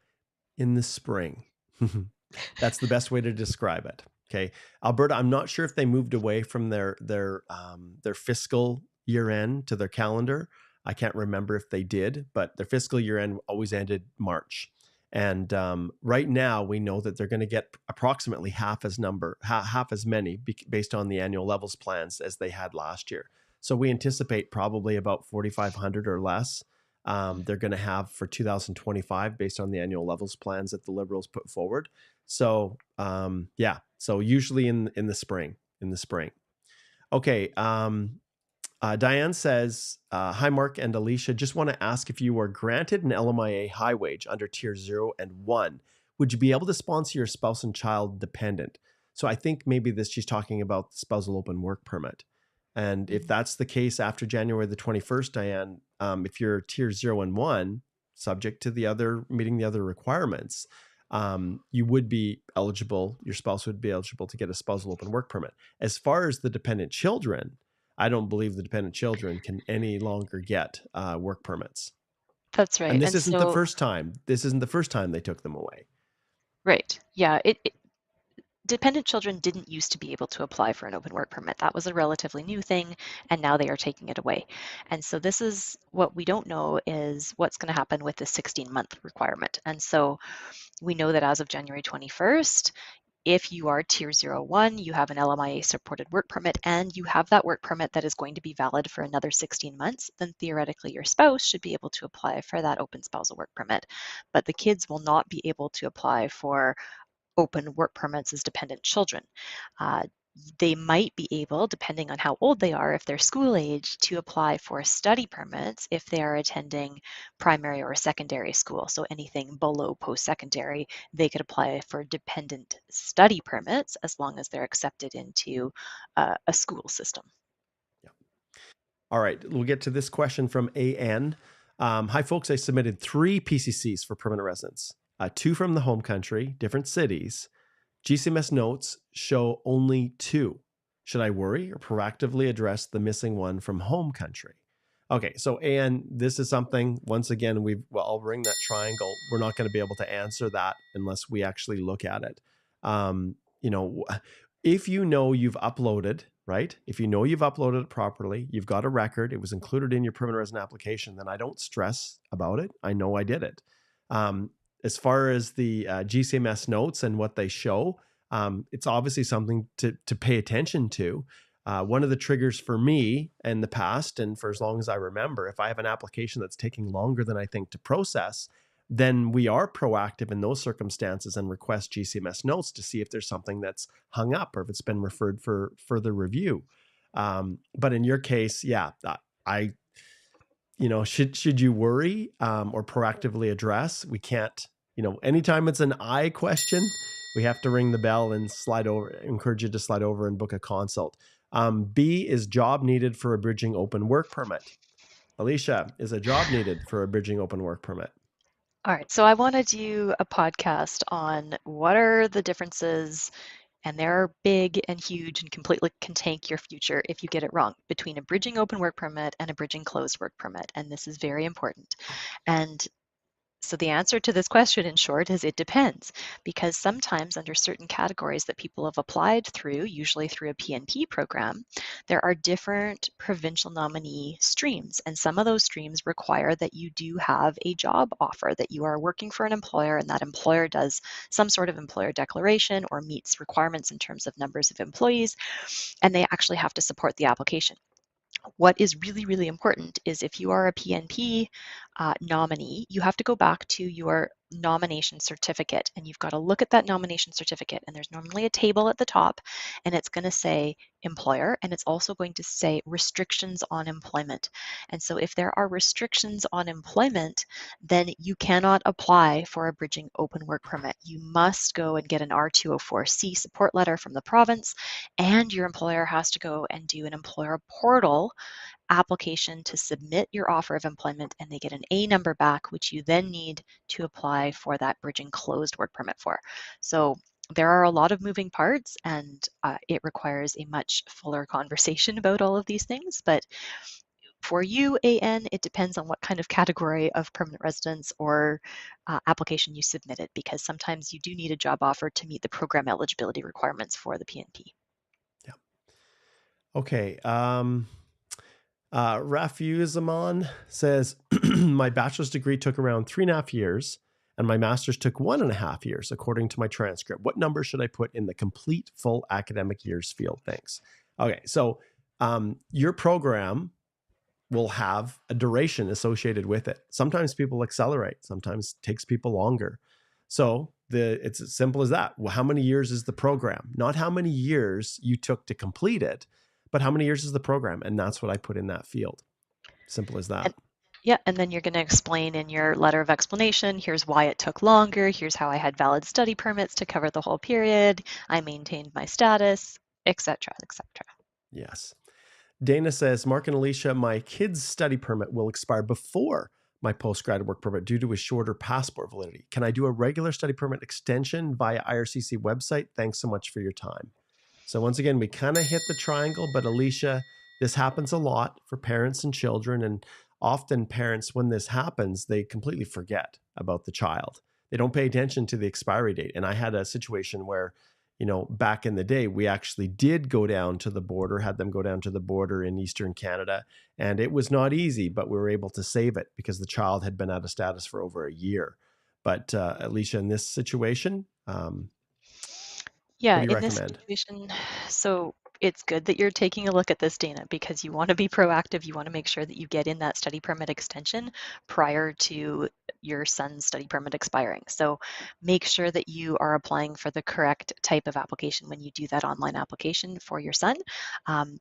in the spring. That's the best way to describe it. Okay, Alberta. I'm not sure if they moved away from their fiscal year end to their calendar. I can't remember if they did, but their fiscal year end always ended March. And right now, we know that they're going to get approximately half as many based on the annual levels plans as they had last year. So we anticipate probably about 4,500 or less they're going to have for 2025 based on the annual levels plans that the Liberals put forward. So yeah, so usually in the spring, Okay. Diane says, hi, Mark and Alicia. Just want to ask if you were granted an LMIA high wage under tier 0 and 1, would you be able to sponsor your spouse and child dependent? So I think maybe she's talking about the spousal open work permit. And if Mhm. that's the case after January the 21st, Diane, if you're tier 0 and 1, subject to meeting the other requirements, you would be eligible, your spouse would be eligible to get a spousal open work permit. As far as the dependent children, I don't believe the dependent children can any longer get work permits. That's right. And this And isn't the so, first time. This isn't the first time they took them away. right. Yeah. Dependent children didn't used to be able to apply for an open work permit. That was a relatively new thing, and now they are taking it away. And so this is what we don't know is what's going to happen with the 16-month requirement. And so we know that as of January 21st, if you are tier 01, you have an LMIA supported work permit and you have that work permit that is going to be valid for another 16 months, then theoretically your spouse should be able to apply for that open spousal work permit. But the kids will not be able to apply for open work permits as dependent children. Uh, they might be able, depending on how old they are, if they're school age, to apply for study permits if they are attending primary or secondary school. So anything below post-secondary, they could apply for dependent study permits as long as they're accepted into a school system. Yeah. All right. We'll get to this question from AN. Hi, folks. I submitted 3 PCCs for permanent residence, 2 from the home country, different cities. GCMS notes show only 2. Should I worry or proactively address the missing one from home country? Okay, so and this is something once again I'll ring that triangle. We're not going to be able to answer that unless we actually look at it. You know, if you know you've uploaded, right? If you know you've uploaded it properly, you've got a record, it was included in your permanent resident application, then I don't stress about it. I know I did it. As far as the GCMS notes and what they show, it's obviously something to pay attention to. One of the triggers for me in the past, and for as long as I remember, if I have an application that's taking longer than I think to process, then we are proactive in those circumstances and request GCMS notes to see if there's something that's hung up or if it's been referred for further review. But in your case, yeah, I should you worry or proactively address? We can't, anytime it's an I question, we have to ring the bell and encourage you to slide over and book a consult. B, is job needed for a bridging open work permit? Alicia, is a job needed for a bridging open work permit? All right, so I want to do a podcast on what are the differences, and they're big and huge and completely can tank your future if you get it wrong, between a bridging open work permit and a bridging closed work permit. And this is very important. And so the answer to this question, in short, is it depends, because sometimes under certain categories that people have applied through, usually through a PNP program, there are different provincial nominee streams. And some of those streams require that you do have a job offer, that you are working for an employer and that employer does some sort of employer declaration or meets requirements in terms of numbers of employees, and they actually have to support the application. What is really, really important is if you are a PNP nominee, you have to go back to your nomination certificate and you've got to look at that nomination certificate. And there's normally a table at the top and it's going to say employer and it's also going to say restrictions on employment. And so if there are restrictions on employment, then you cannot apply for a bridging open work permit. You must go and get an R204C support letter from the province, and your employer has to go and do an employer portal application to submit your offer of employment, and they get an A number back, which you then need to apply for that bridging closed work permit for. So there are a lot of moving parts, and it requires a much fuller conversation about all of these things. But for you, AN, it depends on what kind of category of permanent residence or application you submitted, because sometimes you do need a job offer to meet the program eligibility requirements for the PNP. Yeah. Okay. Rafuzaman says, my bachelor's degree took around 3.5 years and my master's took 1.5 years, according to my transcript. What number should I put in the complete full academic years field? Thanks. Okay. So your program will have a duration associated with it. Sometimes people accelerate, sometimes it takes people longer. So it's as simple as that. Well, how many years is the program? Not how many years you took to complete it, but how many years is the program? And that's what I put in that field. Simple as that. And then you're going to explain in your letter of explanation, here's why it took longer, here's how I had valid study permits to cover the whole period, I maintained my status, etc., etc. Yes. Dana says, Mark and Alicia, my kid's study permit will expire before my postgrad work permit due to a shorter passport validity. Can I do a regular study permit extension via IRCC website? Thanks so much for your time. So once again, we kind of hit the triangle, but Alicia, this happens a lot for parents and children. And often parents, when this happens, they completely forget about the child. They don't pay attention to the expiry date. And I had a situation where, back in the day, we actually did go down to the border, had them go down to the border in Eastern Canada. And it was not easy, but we were able to save it because the child had been out of status for over a year. But Alicia, in this situation, what do you recommend? This situation, so it's good that you're taking a look at this, Dana, because you want to be proactive. You want to make sure that you get in that study permit extension prior to your son's study permit expiring. So make sure that you are applying for the correct type of application when you do that online application for your son.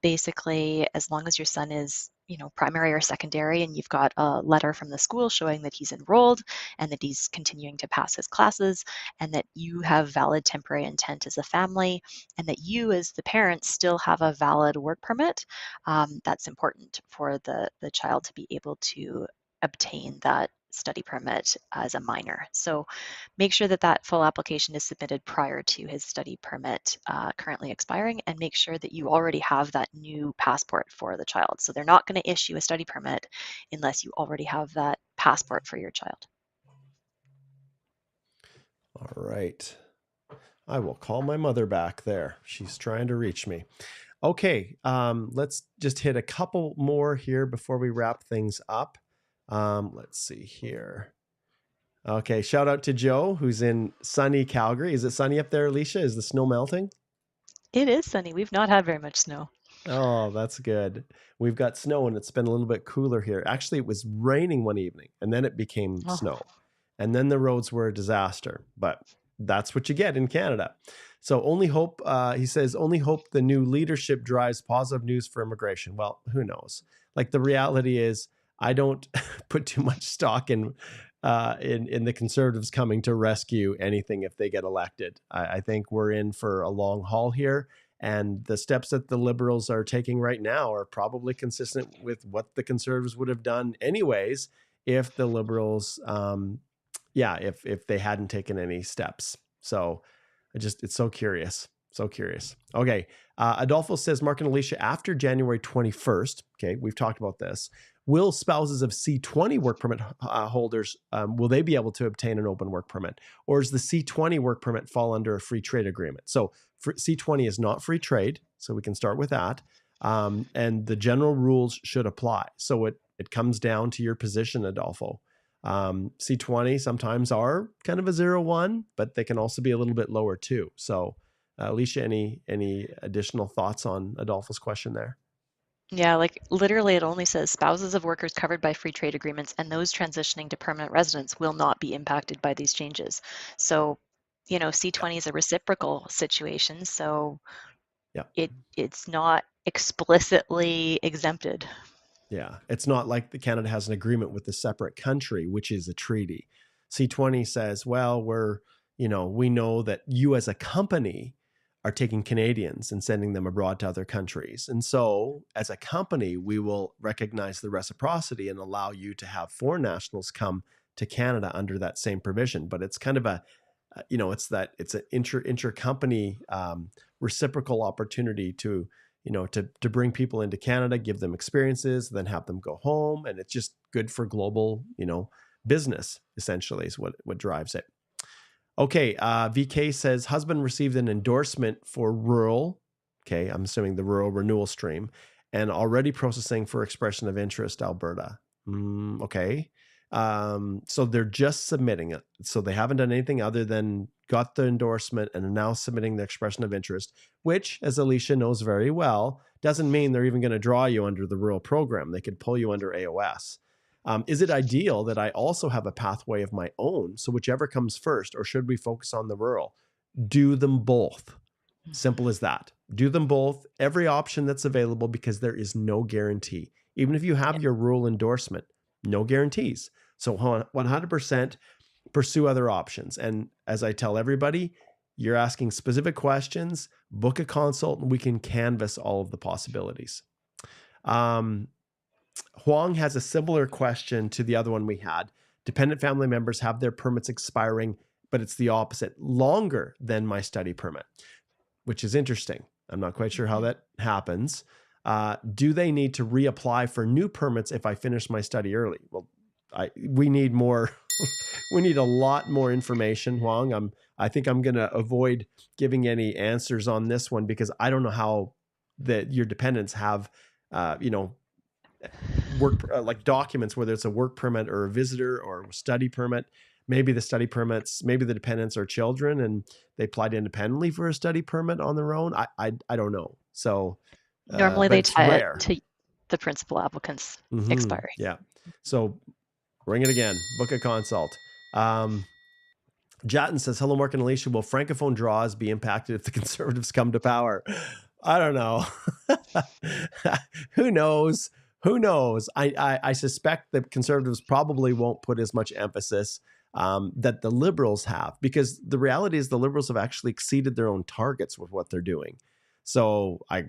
Basically, as long as your son is primary or secondary, and you've got a letter from the school showing that he's enrolled and that he's continuing to pass his classes, and that you have valid temporary intent as a family, and that you as the parent still have a valid work permit, that's important for the child to be able to obtain that study permit as a minor. So make sure that that full application is submitted prior to his study permit currently expiring, and make sure that you already have that new passport for the child. So they're not going to issue a study permit unless you already have that passport for your child. All right. I will call my mother back there. She's trying to reach me. Okay, let's just hit a couple more here before we wrap things up. Let's see here. Okay, shout out to Joe, who's in sunny Calgary. Is it sunny up there, Alicia? Is the snow melting? It is sunny. We've not had very much snow. Oh, that's good. We've got snow and it's been a little bit cooler here. Actually, it was raining one evening and then it became snow. And then the roads were a disaster, but that's what you get in Canada. So only hope, he says, only hope the new leadership drives positive news for immigration. Well, who knows? Like the reality is, I don't put too much stock in the Conservatives coming to rescue anything if they get elected. I think we're in for a long haul here, and the steps that the Liberals are taking right now are probably consistent with what the Conservatives would have done anyways if the Liberals, if they hadn't taken any steps. So it's so curious. So curious. Okay. Adolfo says, Mark and Alicia, after January 21st, okay, we've talked about this, will spouses of C20 work permit holders, will they be able to obtain an open work permit? Or does the C20 work permit fall under a free trade agreement? So C20 is not free trade, so we can start with that. And the general rules should apply. So it comes down to your position, Adolfo. C20 sometimes are kind of a 0-1, but they can also be a little bit lower too. So Alicia, any additional thoughts on Adolfo's question there? Yeah, like literally it only says spouses of workers covered by free trade agreements and those transitioning to permanent residence will not be impacted by these changes. So, C20 is a reciprocal situation, so it's not explicitly exempted. Yeah, it's not like Canada has an agreement with a separate country, which is a treaty. C20 says, well, we know that you as a company are taking Canadians and sending them abroad to other countries. And so as a company, we will recognize the reciprocity and allow you to have foreign nationals come to Canada under that same provision. But it's kind of it's an intercompany reciprocal opportunity to bring people into Canada, give them experiences, then have them go home. And it's just good for global, business, essentially, is what drives it. Okay, VK says, husband received an endorsement for rural, okay, I'm assuming the rural renewal stream, and already processing for expression of interest, Alberta. Okay. So they're just submitting it. So they haven't done anything other than got the endorsement and are now submitting the expression of interest, which, as Alicia knows very well, doesn't mean they're even going to draw you under the rural program. They could pull you under AOS. Is it ideal that I also have a pathway of my own? So whichever comes first, or should we focus on the rural? Do them both. Simple as that. Do them both. Every option that's available, because there is no guarantee. Even if you have your rural endorsement, no guarantees. So 100% pursue other options. And as I tell everybody, you're asking specific questions, book a consult, and we can canvass all of the possibilities. Huang has a similar question to the other one we had. Dependent family members have their permits expiring, but it's the opposite, longer than my study permit, which is interesting. I'm not quite sure how that happens. Do they need to reapply for new permits if I finish my study early? Well, we need more. We need a lot more information, Huang. I think I'm going to avoid giving any answers on this one because I don't know how your dependents have, work like documents, whether it's a work permit or a visitor or a study permit. Maybe the study permits, maybe the dependents are children and they applied independently for a study permit on their own. I don't know. So normally they tie it to the principal applicant's expiry. Yeah. So ring it again. Book a consult. Jatin says, hello, Mark and Alicia. Will Francophone draws be impacted if the Conservatives come to power? I don't know. Who knows? Who knows? I suspect the Conservatives probably won't put as much emphasis that the Liberals have, because the reality is the Liberals have actually exceeded their own targets with what they're doing. So I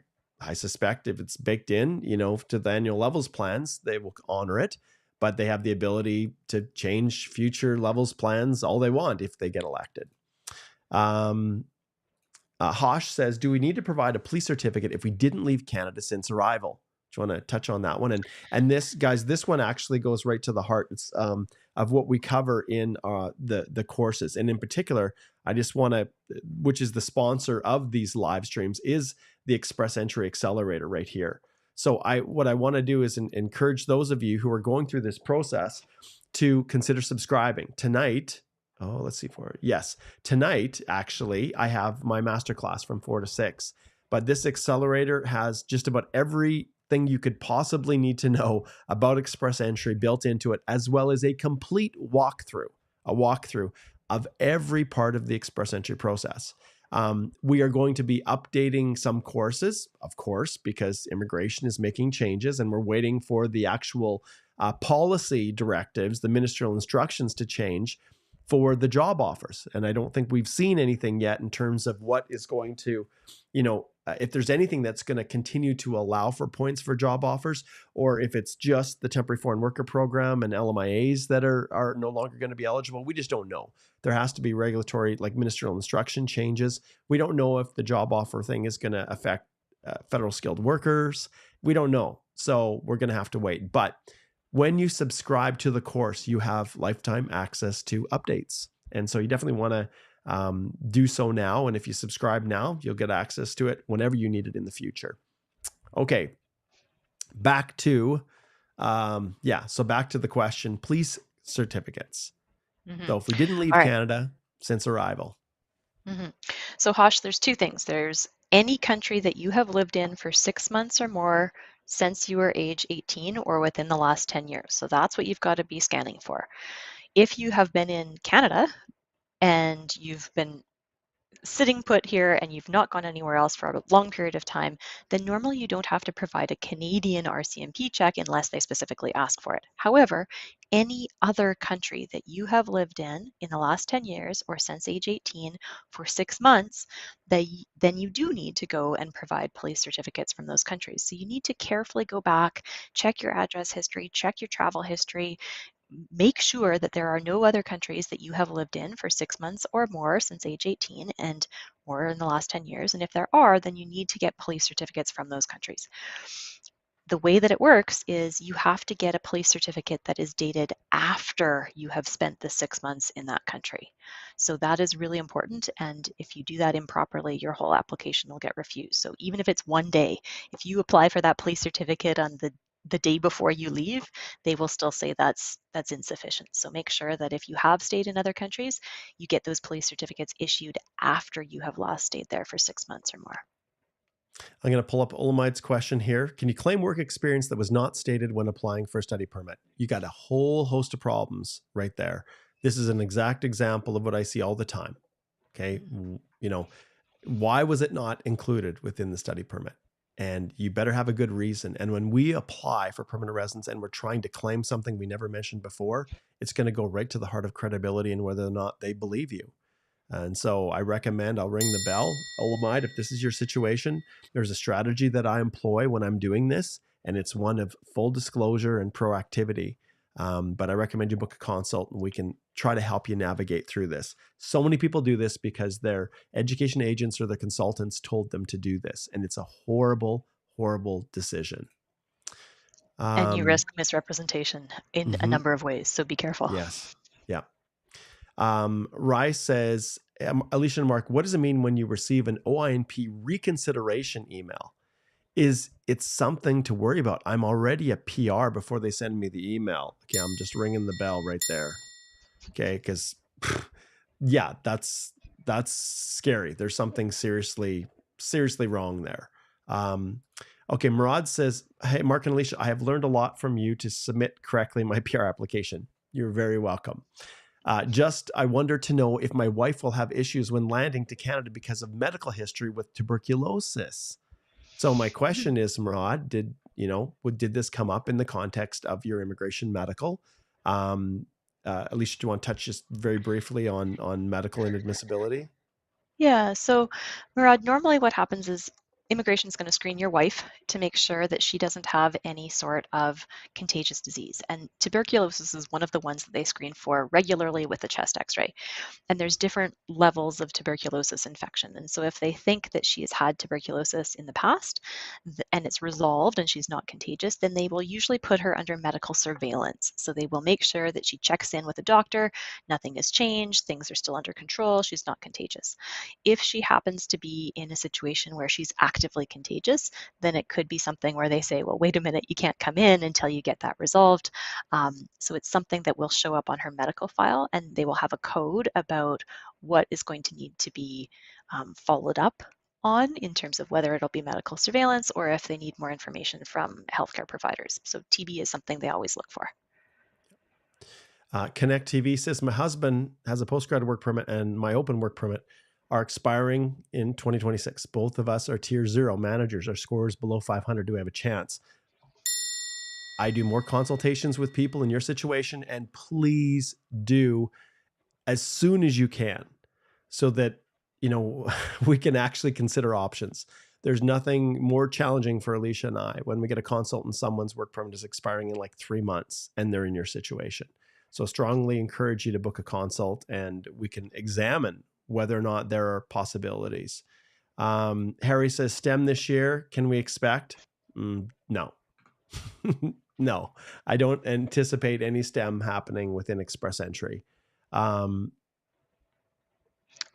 suspect if it's baked in, to the annual levels plans, they will honor it, but they have the ability to change future levels plans all they want if they get elected. Hosh says, do we need to provide a police certificate if we didn't leave Canada since arrival? Do you want to touch on that one? And this, guys, this one actually goes right to the heart. It's of what we cover in the courses. And in particular, I just want to, which is the sponsor of these live streams, is the Express Entry Accelerator right here. So what I want to do is encourage those of you who are going through this process to consider subscribing. Tonight, tonight, actually, I have my masterclass from 4 to 6. But this accelerator has just about everything you could possibly need to know about Express Entry built into it, as well as a complete walkthrough of every part of the Express Entry process. We are going to be updating some courses, of course, because immigration is making changes, and we're waiting for the actual policy directives, the ministerial instructions to change for the job offers. And I don't think we've seen anything yet in terms of what is going to, if there's anything that's going to continue to allow for points for job offers, or if it's just the temporary foreign worker program and LMIAs that are no longer going to be eligible. We just don't know. There has to be regulatory, like ministerial instruction changes. We don't know if the job offer thing is going to affect federal skilled workers. We don't know. So we're going to have to wait. But when you subscribe to the course, you have lifetime access to updates. And so you definitely want to do so now. And if you subscribe now, you'll get access to it whenever you need it in the future. Okay. Back to, so back to the question, police certificates. Mm-hmm. So if we didn't leave Canada since arrival. Mm-hmm. So Hosh, there's two things. There's any country that you have lived in for 6 months or more since you were age 18 or within the last 10 years. So that's what you've got to be scanning for. If you have been in Canada and you've been sitting put here and you've not gone anywhere else for a long period of time, then normally you don't have to provide a Canadian RCMP check unless they specifically ask for it. However, any other country that you have lived in the last 10 years or since age 18 for 6 months, then you do need to go and provide police certificates from those countries. So you need to carefully go back, check your address history, check your travel history, make sure that there are no other countries that you have lived in for 6 months or more since age 18 and more in the last 10 years. And if there are, then you need to get police certificates from those countries. The way that it works is you have to get a police certificate that is dated after you have spent the 6 months in that country. So that is really important. And if you do that improperly, your whole application will get refused. So even if it's one day, if you apply for that police certificate on the day before you leave, they will still say that's insufficient. So make sure that if you have stayed in other countries, you get those police certificates issued after you have last stayed there for 6 months or more. I'm going to pull up Olamide's question here. Can you claim work experience that was not stated when applying for a study permit? You got a whole host of problems right there. This is an exact example of what I see all the time. Okay. Why was it not included within the study permit? And you better have a good reason. And when we apply for permanent residence and we're trying to claim something we never mentioned before, it's going to go right to the heart of credibility and whether or not they believe you. And so I recommend, I'll ring the bell. Olamide, if this is your situation, there's a strategy that I employ when I'm doing this, and it's one of full disclosure and proactivity. But I recommend you book a consult and we can try to help you navigate through this. So many people do this because their education agents or the consultants told them to do this. And it's a horrible, horrible decision. And you risk misrepresentation in a number of ways. So be careful. Yes. Yeah. Rice says, Alicia and Mark, what does it mean when you receive an OINP reconsideration email? Is it something to worry about? I'm already a PR before they send me the email. Okay, I'm just ringing the bell right there. Okay, because yeah, that's scary. There's something seriously wrong there. Okay, Murad says, hey, Mark and Alicia, I have learned a lot from you to submit correctly my PR application. You're very welcome. I wonder to know if my wife will have issues when landing to Canada because of medical history with tuberculosis. So my question is, Murad, did this come up in the context of your immigration medical? Alicia, do you want to touch just very briefly on medical inadmissibility? Yeah, so Murad, normally what happens is immigration is going to screen your wife to make sure that she doesn't have any sort of contagious disease. And tuberculosis is one of the ones that they screen for regularly with a chest x-ray. And there's different levels of tuberculosis infection. And so if they think that she has had tuberculosis in the past and it's resolved and she's not contagious, then they will usually put her under medical surveillance. So they will make sure that she checks in with a doctor, nothing has changed, things are still under control, she's not contagious. If she happens to be in a situation where she's actively contagious, then it could be something where they say, well, wait a minute, you can't come in until you get that resolved. So it's something that will show up on her medical file, and they will have a code about what is going to need to be followed up on in terms of whether it'll be medical surveillance or if they need more information from healthcare providers. So TB is something they always look for. Connect TV says, my husband has a postgrad work permit and my open work permit. are expiring in 2026. Both of us are tier 0 managers. Our score is below 500. Do we have a chance? I do more consultations with people in your situation, and please do as soon as you can, so that, you know, we can actually consider options. There's nothing more challenging for Alicia and I when we get a consult and someone's work permit is expiring in like 3 months and they're in your situation. So strongly encourage you to book a consult, and we can examine whether or not there are possibilities. Harry says, STEM this year, can we expect? No. No, I don't anticipate any STEM happening within Express Entry. And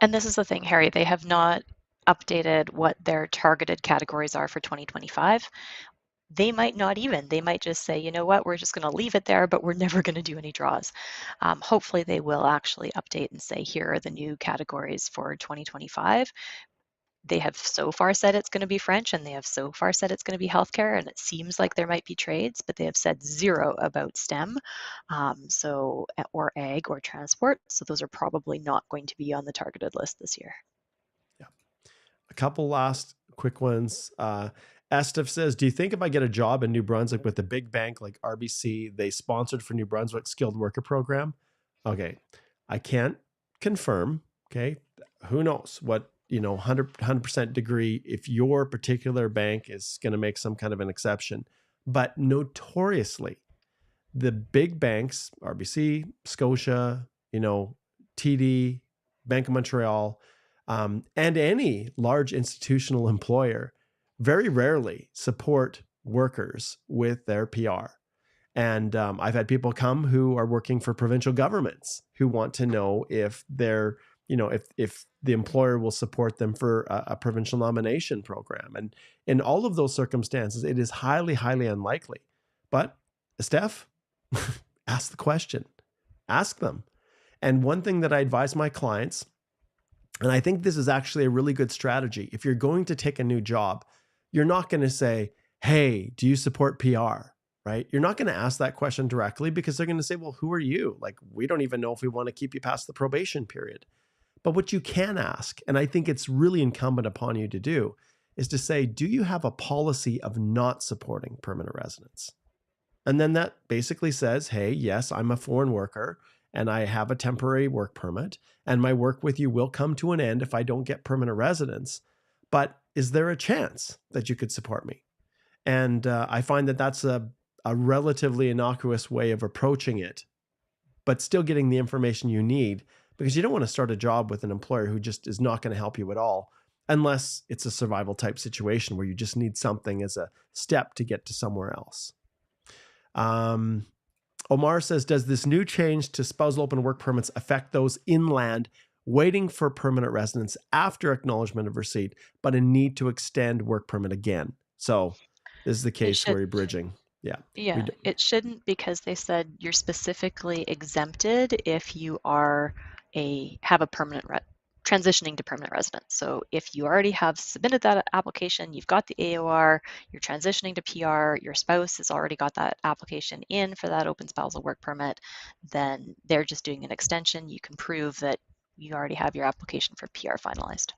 this is the thing, Harry, they have not updated what their targeted categories are for 2025. They might not even. They might just say, you know what, we're just going to leave it there, but we're never going to do any draws. Hopefully they will actually update and say, here are the new categories for 2025. They have so far said it's going to be French, and they have so far said it's going to be healthcare, and it seems like there might be trades, but they have said zero about STEM, or ag or transport. So those are probably not going to be on the targeted list this year. Yeah. A couple last quick ones. Estef says, do you think if I get a job in New Brunswick with a big bank like RBC, they sponsored for New Brunswick skilled worker program? Okay. I can't confirm. Okay. Who knows what, 100% degree if your particular bank is going to make some kind of an exception. But notoriously, the big banks, RBC, Scotia, TD, Bank of Montreal, and any large institutional employer very rarely support workers with their PR. And I've had people come who are working for provincial governments who want to know if they're, if the employer will support them for a provincial nomination program. And in all of those circumstances, it is highly, highly unlikely. But Steph, ask the question, ask them. And one thing that I advise my clients, and I think this is actually a really good strategy, if you're going to take a new job, you're not going to say, hey, do you support PR? Right? You're not going to ask that question directly, because they're going to say, well, who are you? Like, we don't even know if we want to keep you past the probation period. But what you can ask, and I think it's really incumbent upon you to do, is to say, do you have a policy of not supporting permanent residence? And then that basically says, hey, yes, I'm a foreign worker and I have a temporary work permit, and my work with you will come to an end if I don't get permanent residence. But is there a chance that you could support me? And I find that that's a relatively innocuous way of approaching it, but still getting the information you need, because you don't want to start a job with an employer who just is not going to help you at all, unless it's a survival type situation where you just need something as a step to get to somewhere else. Omar says, does this new change to spousal open work permits affect those inland waiting for permanent residence after acknowledgement of receipt, but in need to extend work permit again? So this is the case where you're bridging. Yeah. Yeah, it shouldn't, because they said you're specifically exempted if you are have a permanent transitioning to permanent residence. So if you already have submitted that application, you've got the AOR, you're transitioning to PR, your spouse has already got that application in for that open spousal work permit, then they're just doing an extension. You can prove that you already have your application for PR finalized.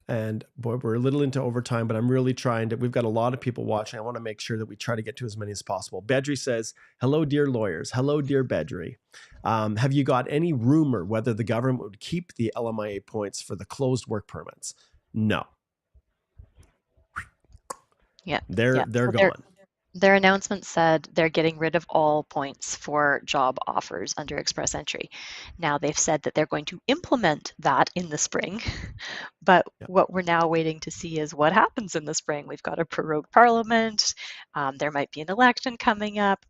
And boy, we're a little into overtime, but I'm really trying to, we've got a lot of people watching. I want to make sure that we try to get to as many as possible. Bedri says, hello, dear lawyers. Hello, dear Bedri. Have you got any rumor whether the government would keep the LMIA points for the closed work permits? No. Yeah. They're gone. Their announcement said they're getting rid of all points for job offers under Express Entry. Now they've said that they're going to implement that in the spring, but what we're now waiting to see is what happens in the spring. We've got a prorogued parliament. There might be an election coming up.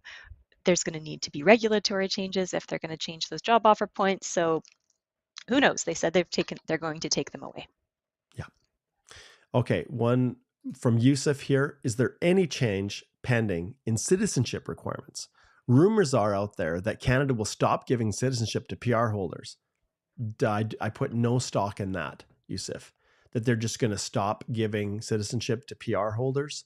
There's going to need to be regulatory changes if they're going to change those job offer points. So who knows? They said they're going to take them away. Yeah. Okay. One from Yusuf here. Is there any change pending in citizenship requirements? Rumors are out there that Canada will stop giving citizenship to PR holders. I put no stock in that, Yusuf, that they're just going to stop giving citizenship to PR holders.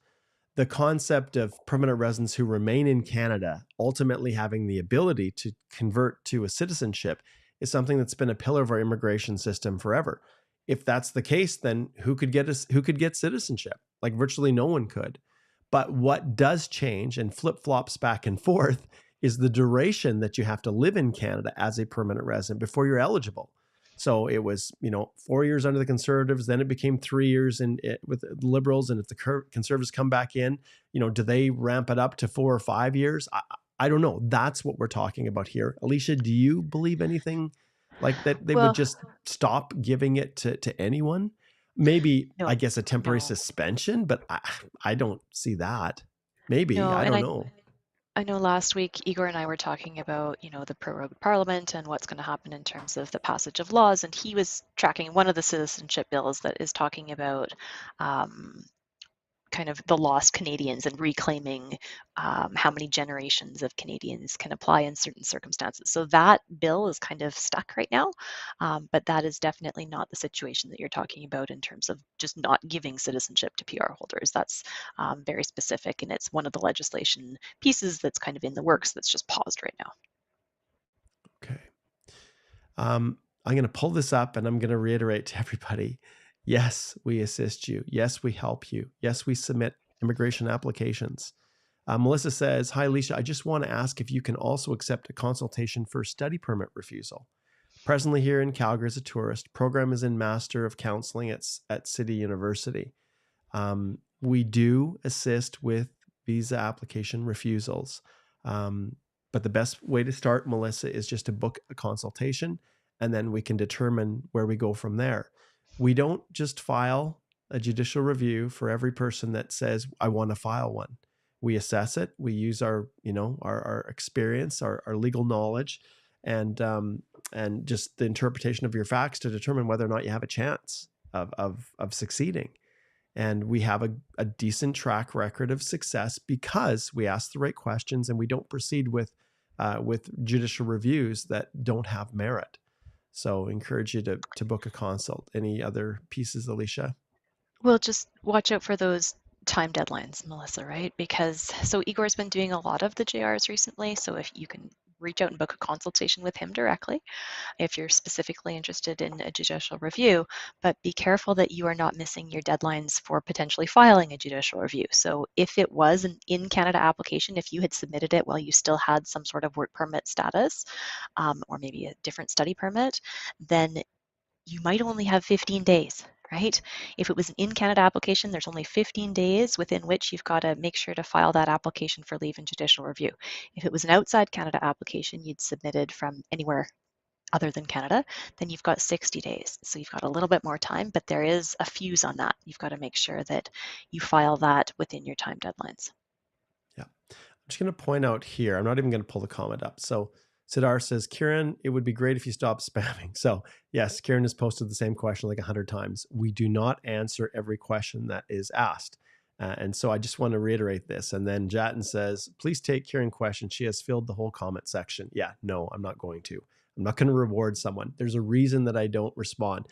The concept of permanent residents who remain in Canada ultimately having the ability to convert to a citizenship is something that's been a pillar of our immigration system forever. If that's the case, then who could get citizenship? Like virtually no one could. But what does change and flip-flops back and forth is the duration that you have to live in Canada as a permanent resident before you're eligible. So it was, 4 years under the Conservatives, then it became 3 years with the Liberals, and if the Conservatives come back in, do they ramp it up to 4 or 5 years? I don't know. That's what we're talking about here. Alicia, do you believe anything like that they would Well, just stop giving it to anyone? Maybe, no, I guess, a temporary no, suspension, but I don't see that. Maybe, no. I And don't I, know. I know last week Igor and I were talking about, the prorogued parliament and what's going to happen in terms of the passage of laws. And he was tracking one of the citizenship bills that is talking about um, kind of the lost Canadians and reclaiming how many generations of Canadians can apply in certain circumstances. So that bill is kind of stuck right now, but that is definitely not the situation that you're talking about in terms of just not giving citizenship to PR holders. That's very specific, and it's one of the legislation pieces that's kind of in the works that's just paused right now. Okay. I'm going to pull this up and I'm going to reiterate to everybody. Yes, we assist you. Yes, we help you. Yes, we submit immigration applications. Melissa says, "Hi, Alicia. I just want to ask if you can also accept a consultation for study permit refusal. Presently here in Calgary as a tourist. Program is in Master of Counseling at City University. We do assist with visa application refusals. But the best way to start, Melissa, is just to book a consultation, and then we can determine where we go from there. We don't just file a judicial review for every person that says, I want to file one. We assess it. We use our experience, our legal knowledge, and just the interpretation of your facts to determine whether or not you have a chance of succeeding. And we have a decent track record of success because we ask the right questions and we don't proceed with judicial reviews that don't have merit. So encourage you to book a consult. Any other pieces, Alicia? Well, just watch out for those time deadlines, Melissa, right? Because so Igor's been doing a lot of the JRs recently. So if you can reach out and book a consultation with him directly, if you're specifically interested in a judicial review, but be careful that you are not missing your deadlines for potentially filing a judicial review. So if it was an in Canada application, if you had submitted it while you still had some sort of work permit status, or maybe a different study permit, then you might only have 15 days, right? If it was an in Canada application, there's only 15 days within which you've got to make sure to file that application for leave and judicial review. If it was an outside Canada application you'd submitted from anywhere other than Canada, then you've got 60 days. So you've got a little bit more time, but there is a fuse on that. You've got to make sure that you file that within your time deadlines. Yeah. I'm just going to point out here, I'm not even going to pull the comment up. So Sidar says, Kieran, it would be great if you stopped spamming. So yes, Kieran has posted the same question like 100 times. We do not answer every question that is asked. And so I just want to reiterate this. And then Jatin says, please take Kieran's question. She has filled the whole comment section. Yeah, no, I'm not going to. I'm not going to reward someone. There's a reason that I don't respond.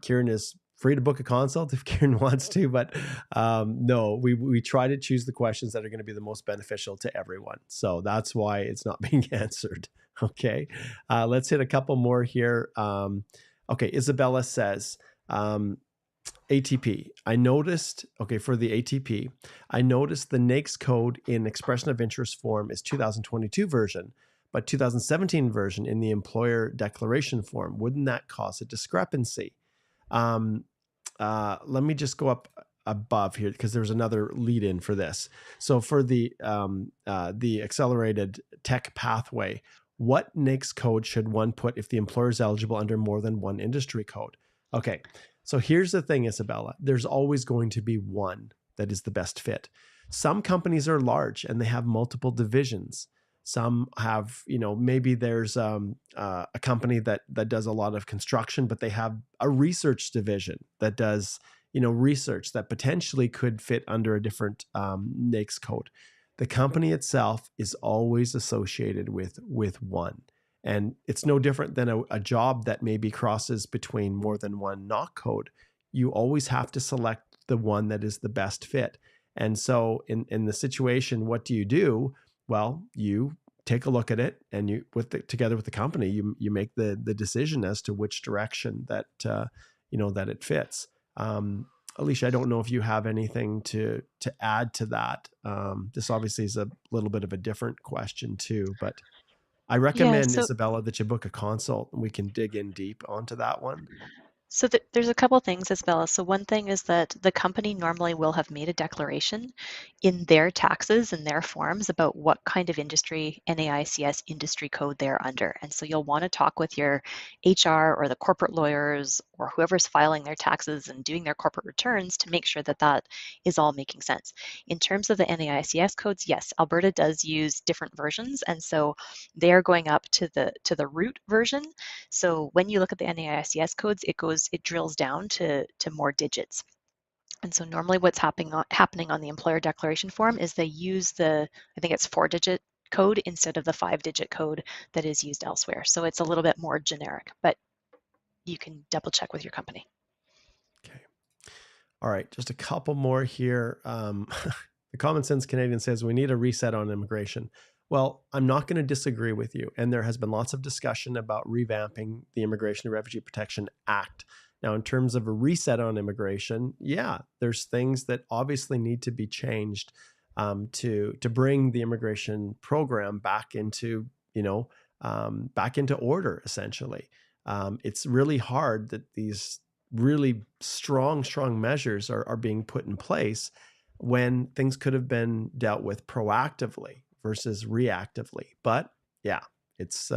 Kieran is free to book a consult if Kieran wants to, but no, we try to choose the questions that are going to be the most beneficial to everyone. So that's why it's not being answered. Okay, let's hit a couple more here. Okay, Isabella says, ATP. I noticed, for the ATP, I noticed the NAICS code in expression of interest form is 2022 version, but 2017 version in the employer declaration form. Wouldn't that cause a discrepancy? Let me just go up above here because there's another lead in for this. So for the accelerated tech pathway, what NAICS code should one put if the employer is eligible under more than one industry code? Okay, so here's the thing, Isabella. There's always going to be one that is the best fit. Some companies are large and they have multiple divisions. Some have, maybe there's a company that does a lot of construction, but they have a research division that does, research that potentially could fit under a different NAICS code. The company itself is always associated with one. And it's no different than a job that maybe crosses between more than one NOC code. You always have to select the one that is the best fit. And so in the situation, what do? Well, you take a look at it, and you together with the company, you make the decision as to which direction that that it fits. Alicia, I don't know if you have anything to add to that. This obviously is a little bit of a different question too, but I Yeah, recommend, so Isabella, that you book a consult and we can dig in deep onto that one. there's a couple things, Isabella. So one thing is that the company normally will have made a declaration in their taxes and their forms about what kind of industry, NAICS industry code they're under. And so you'll want to talk with your HR or the corporate lawyers or whoever's filing their taxes and doing their corporate returns to make sure that that is all making sense. In terms of the NAICS codes, yes, Alberta does use different versions, and so they are going up to the root version. So when you look at the NAICS codes, it drills down to more digits. And so normally what's happening on the employer declaration form is they use I think it's 4-digit code instead of the 5-digit code that is used elsewhere. So it's a little bit more generic, but you can double check with your company. Okay. All right. Just a couple more here. The Common Sense Canadian says we need a reset on immigration. Well, I'm not going to disagree with you. And there has been lots of discussion about revamping the Immigration and Refugee Protection Act. Now, in terms of a reset on immigration, yeah, there's things that obviously need to be changed to bring the immigration program back into order. Essentially, it's really hard that these really strong measures are being put in place when things could have been dealt with proactively versus reactively. But yeah, it's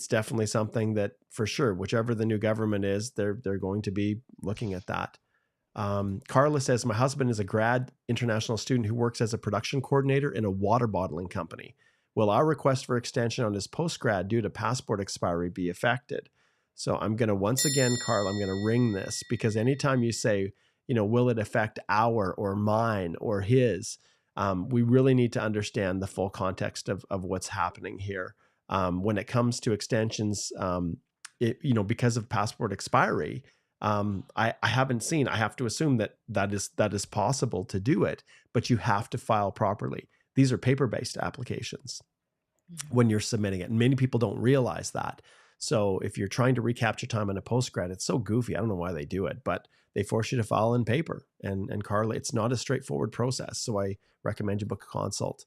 definitely something that for sure, whichever the new government is, they're going to be looking at that. Carla says, my husband is a grad international student who works as a production coordinator in a water bottling company. Will our request for extension on his post-grad due to passport expiry be affected? So I'm going to, once again, Carl, I'm going to ring this, because anytime you say, will it affect our or mine or his, we really need to understand the full context of what's happening here. When it comes to extensions, because of passport expiry, I haven't seen, I have to assume that is possible to do it, but you have to file properly. These are paper-based applications when you're submitting it. And many people don't realize that. So if you're trying to recapture time in a postgrad, it's so goofy. I don't know why they do it, but they force you to file in paper. And Carla, it's not a straightforward process. So I recommend you book a consult.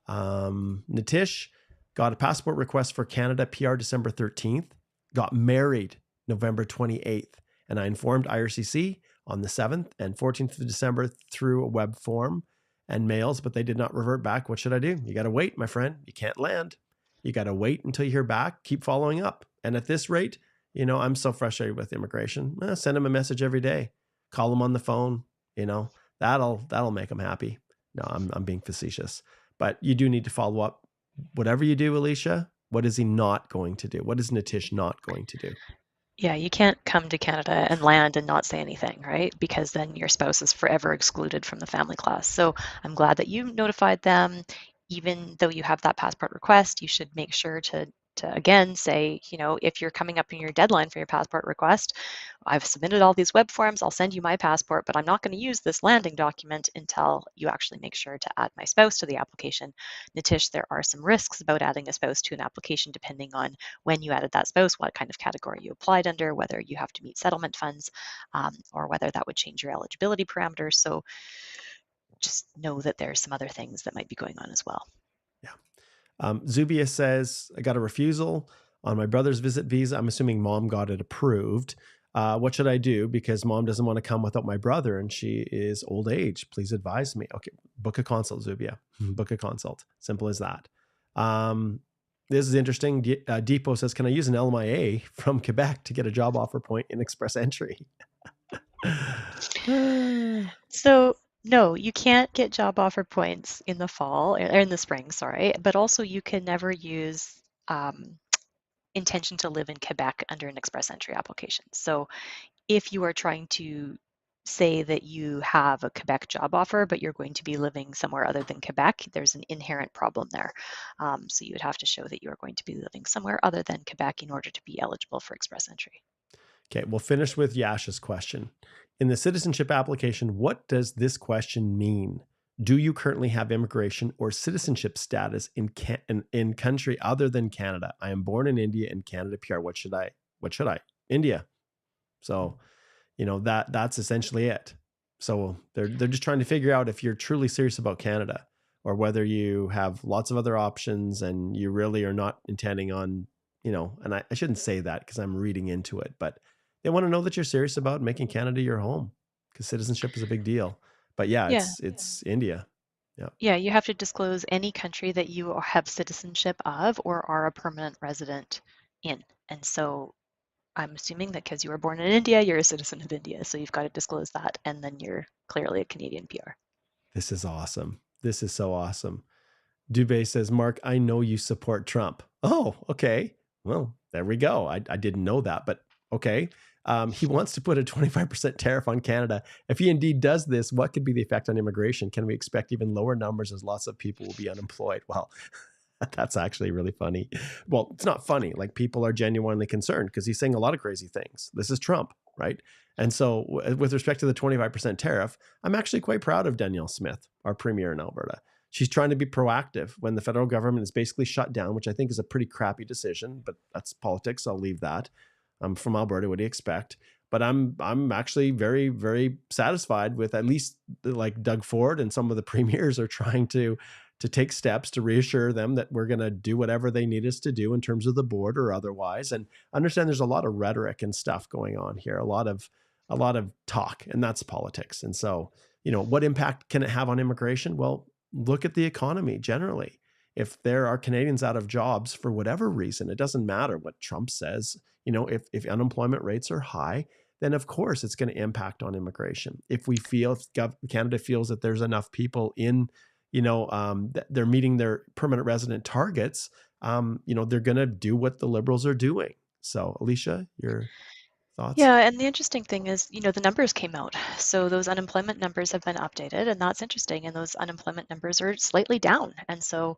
Nitish got a passport request for Canada, PR December 13th, got married November 28th. And I informed IRCC on the 7th and 14th of December through a web form and mails, but they did not revert back. What should I do? You got to wait, my friend. You can't land. You got to wait until you hear back. Keep following up. And at this rate, I'm so frustrated with immigration. Send them a message every day. Call them on the phone. That'll make them happy. No, I'm being facetious. But you do need to follow up. Whatever you do, Alicia, what is he not going to do? What is Nitish not going to do? Yeah, you can't come to Canada and land and not say anything, right? Because then your spouse is forever excluded from the family class. So I'm glad that you notified them. Even though you have that passport request, you should make sure to again say, if you're coming up in your deadline for your passport request, I've submitted all these web forms, I'll send you my passport, but I'm not going to use this landing document until you actually make sure to add my spouse to the application. Nitish, there are some risks about adding a spouse to an application depending on when you added that spouse, what kind of category you applied under, whether you have to meet settlement funds, or whether that would change your eligibility parameters. So just know that there's some other things that might be going on as well. Yeah. Zubia says, I got a refusal on my brother's visit visa. I'm assuming mom got it approved. What should I do? Because mom doesn't want to come without my brother and she is old age. Please advise me. Okay. Book a consult, Zubia. Book a consult. Simple as that. This is interesting. Depot says, can I use an LMIA from Quebec to get a job offer point in express entry? So no, you can't get job offer points in the fall or in the spring, sorry. But also you can never use intention to live in Quebec under an express entry application. So if you are trying to say that you have a Quebec job offer, but you're going to be living somewhere other than Quebec, there's an inherent problem there. So you would have to show that you are going to be living somewhere other than Quebec in order to be eligible for express entry. Okay, we'll finish with Yasha's question. In the citizenship application, what does this question mean? Do you currently have immigration or citizenship status in country other than Canada? I am born in India and Canada PR. What should I? What should I? India. So, that's essentially it. So they're just trying to figure out if you're truly serious about Canada, or whether you have lots of other options and you really are not intending on, and I shouldn't say that because I'm reading into it, but they want to know that you're serious about making Canada your home, because citizenship is a big deal. But yeah, Yeah. it's India. Yeah. Yeah, you have to disclose any country that you have citizenship of or are a permanent resident in. And so I'm assuming that because you were born in India, you're a citizen of India. So you've got to disclose that, and then you're clearly a Canadian PR. This is awesome. This is so awesome. Dubé says, Mark, I know you support Trump. Oh, okay. Well, there we go. I didn't know that, but okay. He wants to put a 25% tariff on Canada. If he indeed does this, what could be the effect on immigration? Can we expect even lower numbers as lots of people will be unemployed? Well, that's actually really funny. Well, it's not funny. Like, people are genuinely concerned because he's saying a lot of crazy things. This is Trump, right? And so with respect to the 25% tariff, I'm actually quite proud of Danielle Smith, our premier in Alberta. She's trying to be proactive when the federal government is basically shut down, which I think is a pretty crappy decision, but that's politics. I'll leave that. I'm from Alberta. What do you expect? But I'm actually very, very satisfied with at least, like, Doug Ford and some of the premiers are trying to take steps to reassure them that we're going to do whatever they need us to do in terms of the board or otherwise. And understand there's a lot of rhetoric and stuff going on here, a lot of talk, and that's politics. And so, what impact can it have on immigration? Well, look at the economy generally. If there are Canadians out of jobs for whatever reason, it doesn't matter what Trump says. If unemployment rates are high, then of course it's going to impact on immigration. If Canada feels that there's enough people in, that they're meeting their permanent resident targets, they're going to do what the Liberals are doing. So, Alicia, your thoughts? Yeah, and the interesting thing is, the numbers came out. So those unemployment numbers have been updated, and that's interesting. And those unemployment numbers are slightly down. And so,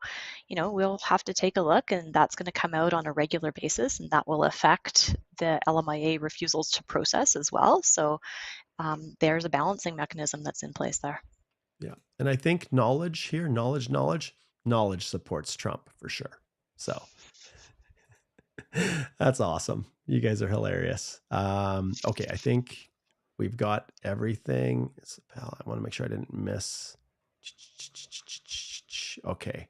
we'll have to take a look, and that's going to come out on a regular basis, and that will affect the LMIA refusals to process as well. So there's a balancing mechanism that's in place there. Yeah. And I think knowledge supports Trump for sure. So that's awesome. You guys are hilarious. Okay. I think we've got everything. I want to make sure I didn't miss. Okay.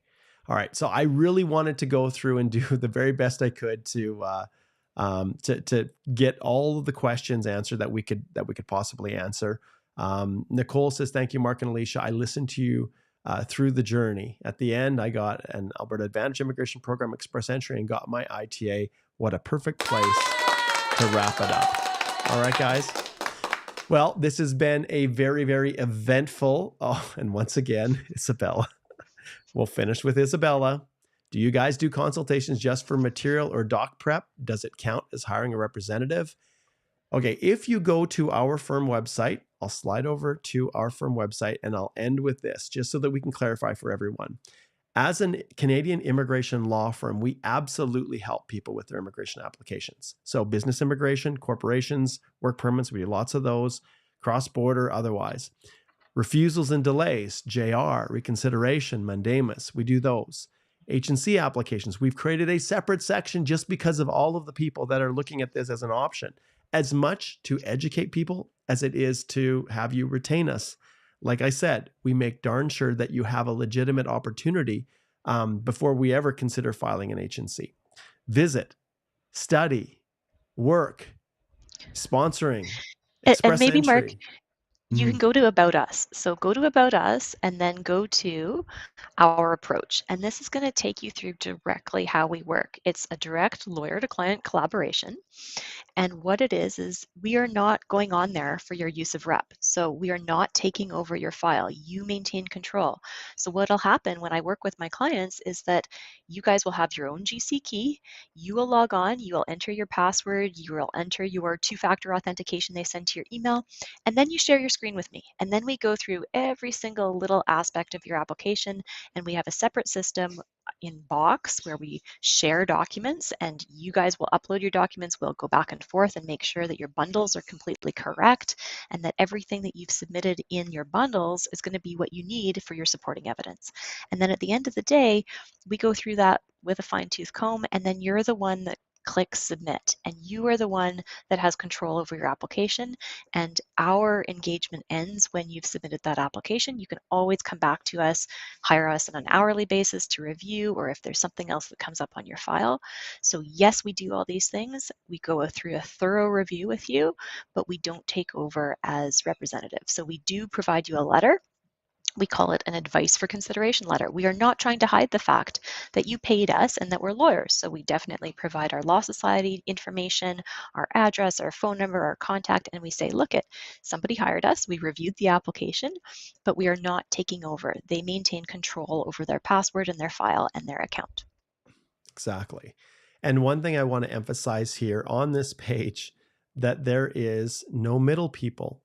All right. So I really wanted to go through and do the very best I could to get all of the questions answered that we could possibly answer. Nicole says, thank you, Mark and Alicia. I listened to you through the journey. At the end, I got an Alberta Advantage Immigration Program Express Entry and got my ITA. What a perfect place to wrap it up. All right, guys. Well, this has been a very, very eventful. Oh, and once again, Isabella. We'll finish with Isabella. Do you guys do consultations just for material or doc prep? Does it count as hiring a representative? Okay, if you go to our firm website, I'll slide over to our firm website and I'll end with this just so that we can clarify for everyone. As a Canadian immigration law firm, we absolutely help people with their immigration applications. So business immigration, corporations, work permits, we do lots of those, cross-border, otherwise. Refusals and delays, JR, reconsideration, mandamus, we do those. H&C applications, we've created a separate section just because of all of the people that are looking at this as an option, as much to educate people as it is to have you retain us. Like I said, we make darn sure that you have a legitimate opportunity before we ever consider filing an H&C. Visit, study, work, sponsoring, express and maybe, entry. Mark, you can go to About Us. So go to About Us and then go to Our Approach. And this is going to take you through directly how we work. It's a direct lawyer to client collaboration. And what it is we are not going on there for your use of rep. So we are not taking over your file. You maintain control. So what'll happen when I work with my clients is that you guys will have your own GC key. You will log on, you will enter your password, you will enter your two-factor authentication they send to your email, and then you share your screen with me. And then we go through every single little aspect of your application, and we have a separate system. in Box where we share documents, and you guys will upload your documents. We'll go back and forth and make sure that your bundles are completely correct and that everything that you've submitted in your bundles is going to be what you need for your supporting evidence. And then at the end of the day, we go through that with a fine-tooth comb, and then you're the one that clicks submit, and you are the one that has control over your application, and our engagement ends when you've submitted that application. You can always come back to us, hire us on an hourly basis to review, or if there's something else that comes up on your file. So yes, we do all these things. We go through a thorough review with you, but we don't take over as representative. So we do provide you a letter. We call it an advice for consideration letter. We are not trying to hide the fact that you paid us and that we're lawyers. So we definitely provide our law society information, our address, our phone number, our contact, and we say, look, somebody hired us, we reviewed the application, but we are not taking over. They maintain control over their password and their file and their account. Exactly. And one thing I want to emphasize here on this page, that there is no middle people.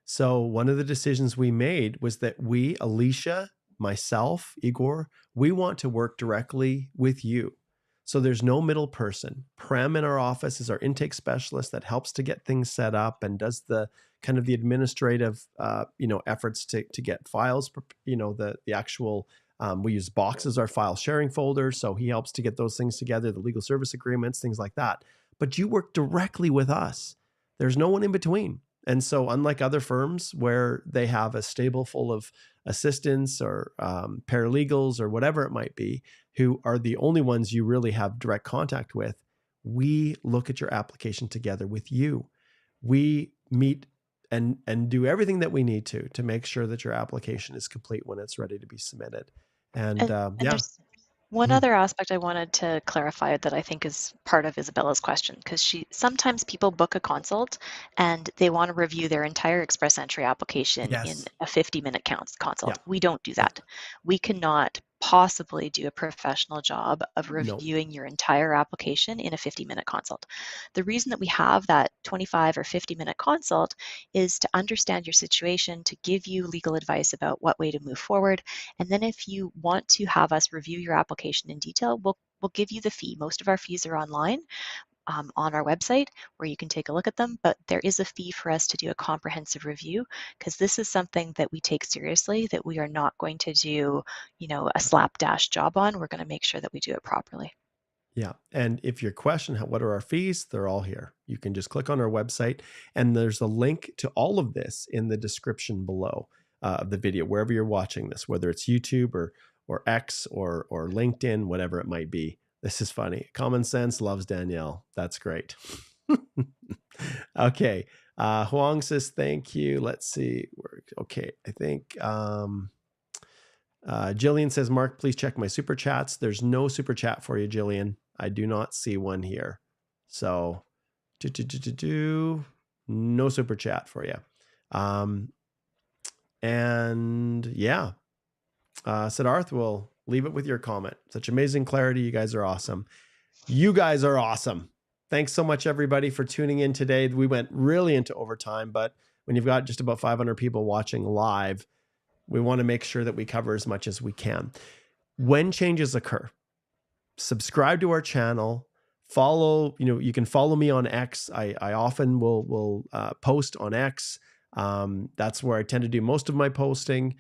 So one of the decisions we made was that we, Alicia, myself, Igor, we want to work directly with you. So there's no middle person. Prem in our office is our intake specialist that helps to get things set up and does the kind of the administrative, efforts to get files, the actual, we use Box as our file sharing folder. So he helps to get those things together, the legal service agreements, things like that. But you work directly with us. There's no one in between. And so unlike other firms where they have a stable full of assistants or paralegals or whatever it might be, who are the only ones you really have direct contact with, we look at your application together with you. We meet and do everything that we need to make sure that your application is complete when it's ready to be submitted. And yeah. There's one other aspect I wanted to clarify that I think is part of Isabella's question, because sometimes people book a consult and they want to review their entire express entry application in a 50-minute consult. Yeah. We don't do that. We cannot possibly do a professional job of reviewing your entire application in a 50-minute consult. The reason that we have that 25 or 50-minute consult is to understand your situation, to give you legal advice about what way to move forward. And then if you want to have us review your application in detail, we'll give you the fee. Most of our fees are online on our website where you can take a look at them, but there is a fee for us to do a comprehensive review, because this is something that we take seriously, that we are not going to do, a slapdash job on. We're going to make sure that we do it properly. Yeah. And if your question, what are our fees? They're all here. You can just click on our website, and there's a link to all of this in the description below of the video, wherever you're watching this, whether it's YouTube or X or LinkedIn, whatever it might be. This is funny. Common Sense loves Danielle. That's great. Okay. Huang says, thank you. Let's see. Okay. I think Jillian says, Mark, please check my super chats. There's no super chat for you, Jillian. I do not see one here. So no super chat for you. And yeah, Siddharth, will leave it with your comment. Such amazing clarity. You guys are awesome. You guys are awesome. Thanks so much, everybody, for tuning in today. We went really into overtime, but when you've got just about 500 people watching live, we want to make sure that we cover as much as we can. When changes occur, subscribe to our channel, follow, you can follow me on X. I often will post on X. That's where I tend to do most of my posting.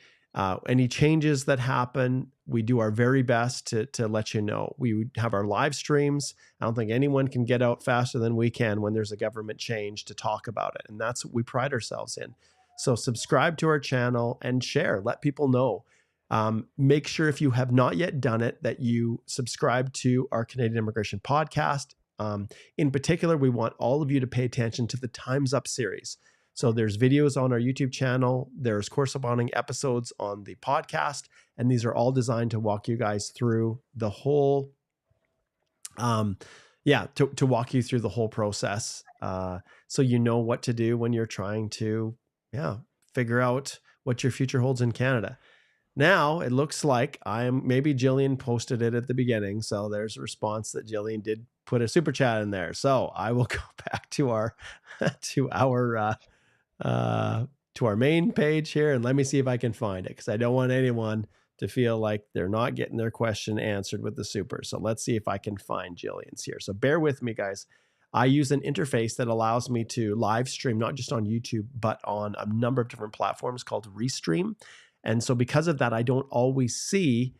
Any changes that happen, we do our very best to let you know. We have our live streams. I don't think anyone can get out faster than we can when there's a government change to talk about it. And that's what we pride ourselves in. So subscribe to our channel and share, let people know. Make sure, if you have not yet done it, that you subscribe to our Canadian Immigration Podcast. In particular, we want all of you to pay attention to the Time's Up series. So there's videos on our YouTube channel. There's corresponding episodes on the podcast. And these are all designed to walk you guys through the whole, to walk you through the whole process. So you know what to do when you're trying to, figure out what your future holds in Canada. Now it looks like maybe Jillian posted it at the beginning. So there's a response that Jillian did put a super chat in there. So I will go back to our main page here, and let me see if I can find it, because I don't want anyone to feel like they're not getting their question answered with the super. So let's see if I can find Jillian's here. So bear with me, guys. I use an interface that allows me to live stream, not just on YouTube, but on a number of different platforms called Restream. And so because of that, I don't always see,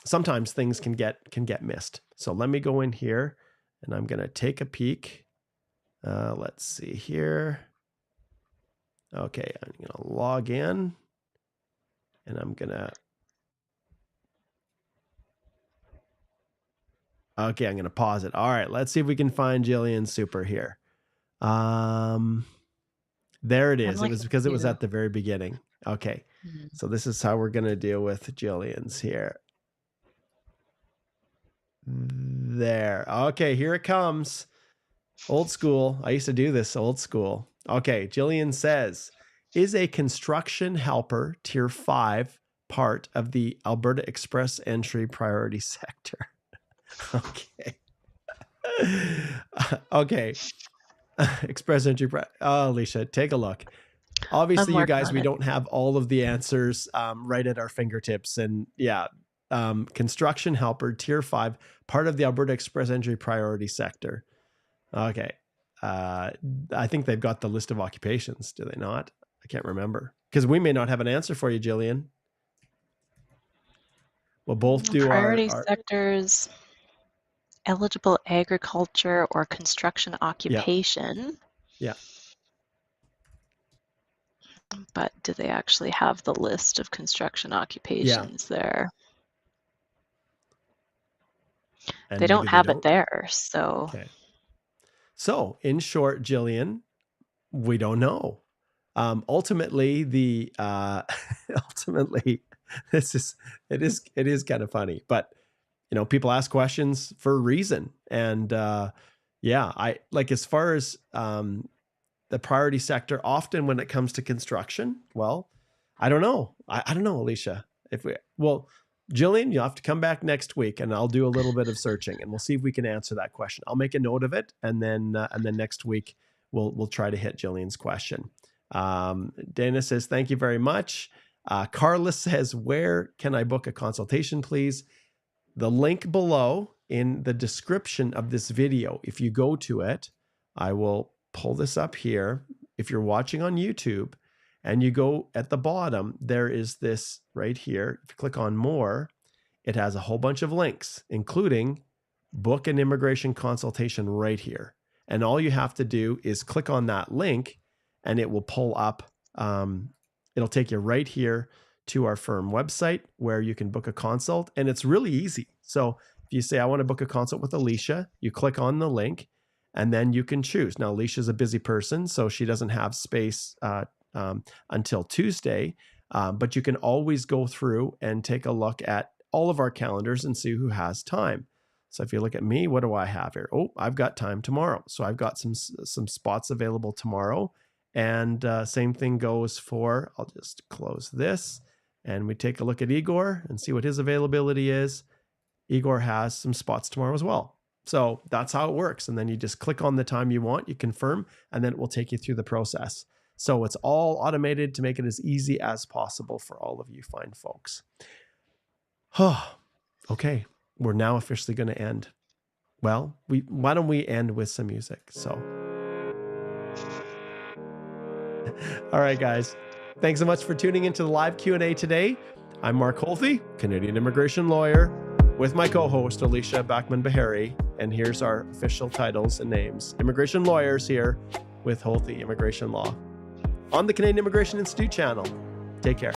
sometimes things can get missed. So let me go in here and I'm going to take a peek. Let's see here. Okay, I'm going to log in and I'm going to, okay, I'm going to pause it. All right, let's see if we can find Jillian's super here. There it is. It was because it was at the very beginning. Okay, so this is how we're going to deal with Jillian's here. There. Okay, here it comes. Old school. I used to do this old school. Okay, Jillian says, is a construction helper tier 5 part of the Alberta Express Entry priority sector? Okay. Okay. Express Entry. Oh, Alicia, take a look. Obviously, you guys, we don't have all of the answers right at our fingertips. And yeah, construction helper tier 5, part of the Alberta Express Entry priority sector. Okay. I think they've got the list of occupations, do they not? I can't remember, because we may not have an answer for you, Jillian. We'll both do priority sectors, eligible agriculture or construction occupation. Yeah. But do they actually have the list of construction occupations there? And they don't have it there, so. Okay. So, in short, Jillian, we don't know. Ultimately, it is kind of funny, but people ask questions for a reason, and I like, as far as the priority sector, often when it comes to construction, well, I don't know. I don't know, Alicia. Jillian, you'll have to come back next week and I'll do a little bit of searching and we'll see if we can answer that question. I'll make a note of it. And then next week we'll try to hit Jillian's question. Dana says, thank you very much. Carla says, where can I book a consultation, please? The link below in the description of this video, if you go to it, I will pull this up here. If you're watching on YouTube, and you go at the bottom, there is this right here. If you click on more, it has a whole bunch of links, including book an immigration consultation right here. And all you have to do is click on that link and it will pull up. It'll take you right here to our firm website where you can book a consult. And it's really easy. So if you say, I want to book a consult with Alicia, you click on the link and then you can choose. Now, Alicia's a busy person, so she doesn't have space until Tuesday, but you can always go through and take a look at all of our calendars and see who has time. So if you look at me, what do I have here? Oh, I've got time tomorrow. So I've got some spots available tomorrow. And same thing goes for, I'll just close this and we take a look at Igor and see what his availability is. Igor has some spots tomorrow as well. So that's how it works. And then you just click on the time you want, you confirm, and then it will take you through the process. So it's all automated to make it as easy as possible for all of you fine folks. Okay, we're now officially going to end. Well, why don't we end with some music? So, all right, guys. Thanks so much for tuning into the live Q&A today. I'm Mark Holthe, Canadian immigration lawyer, with my co-host, Alicia Bachman-Bahari. And here's our official titles and names. Immigration lawyers here with Holthe Immigration Law on the Canadian Immigration Institute channel. Take care.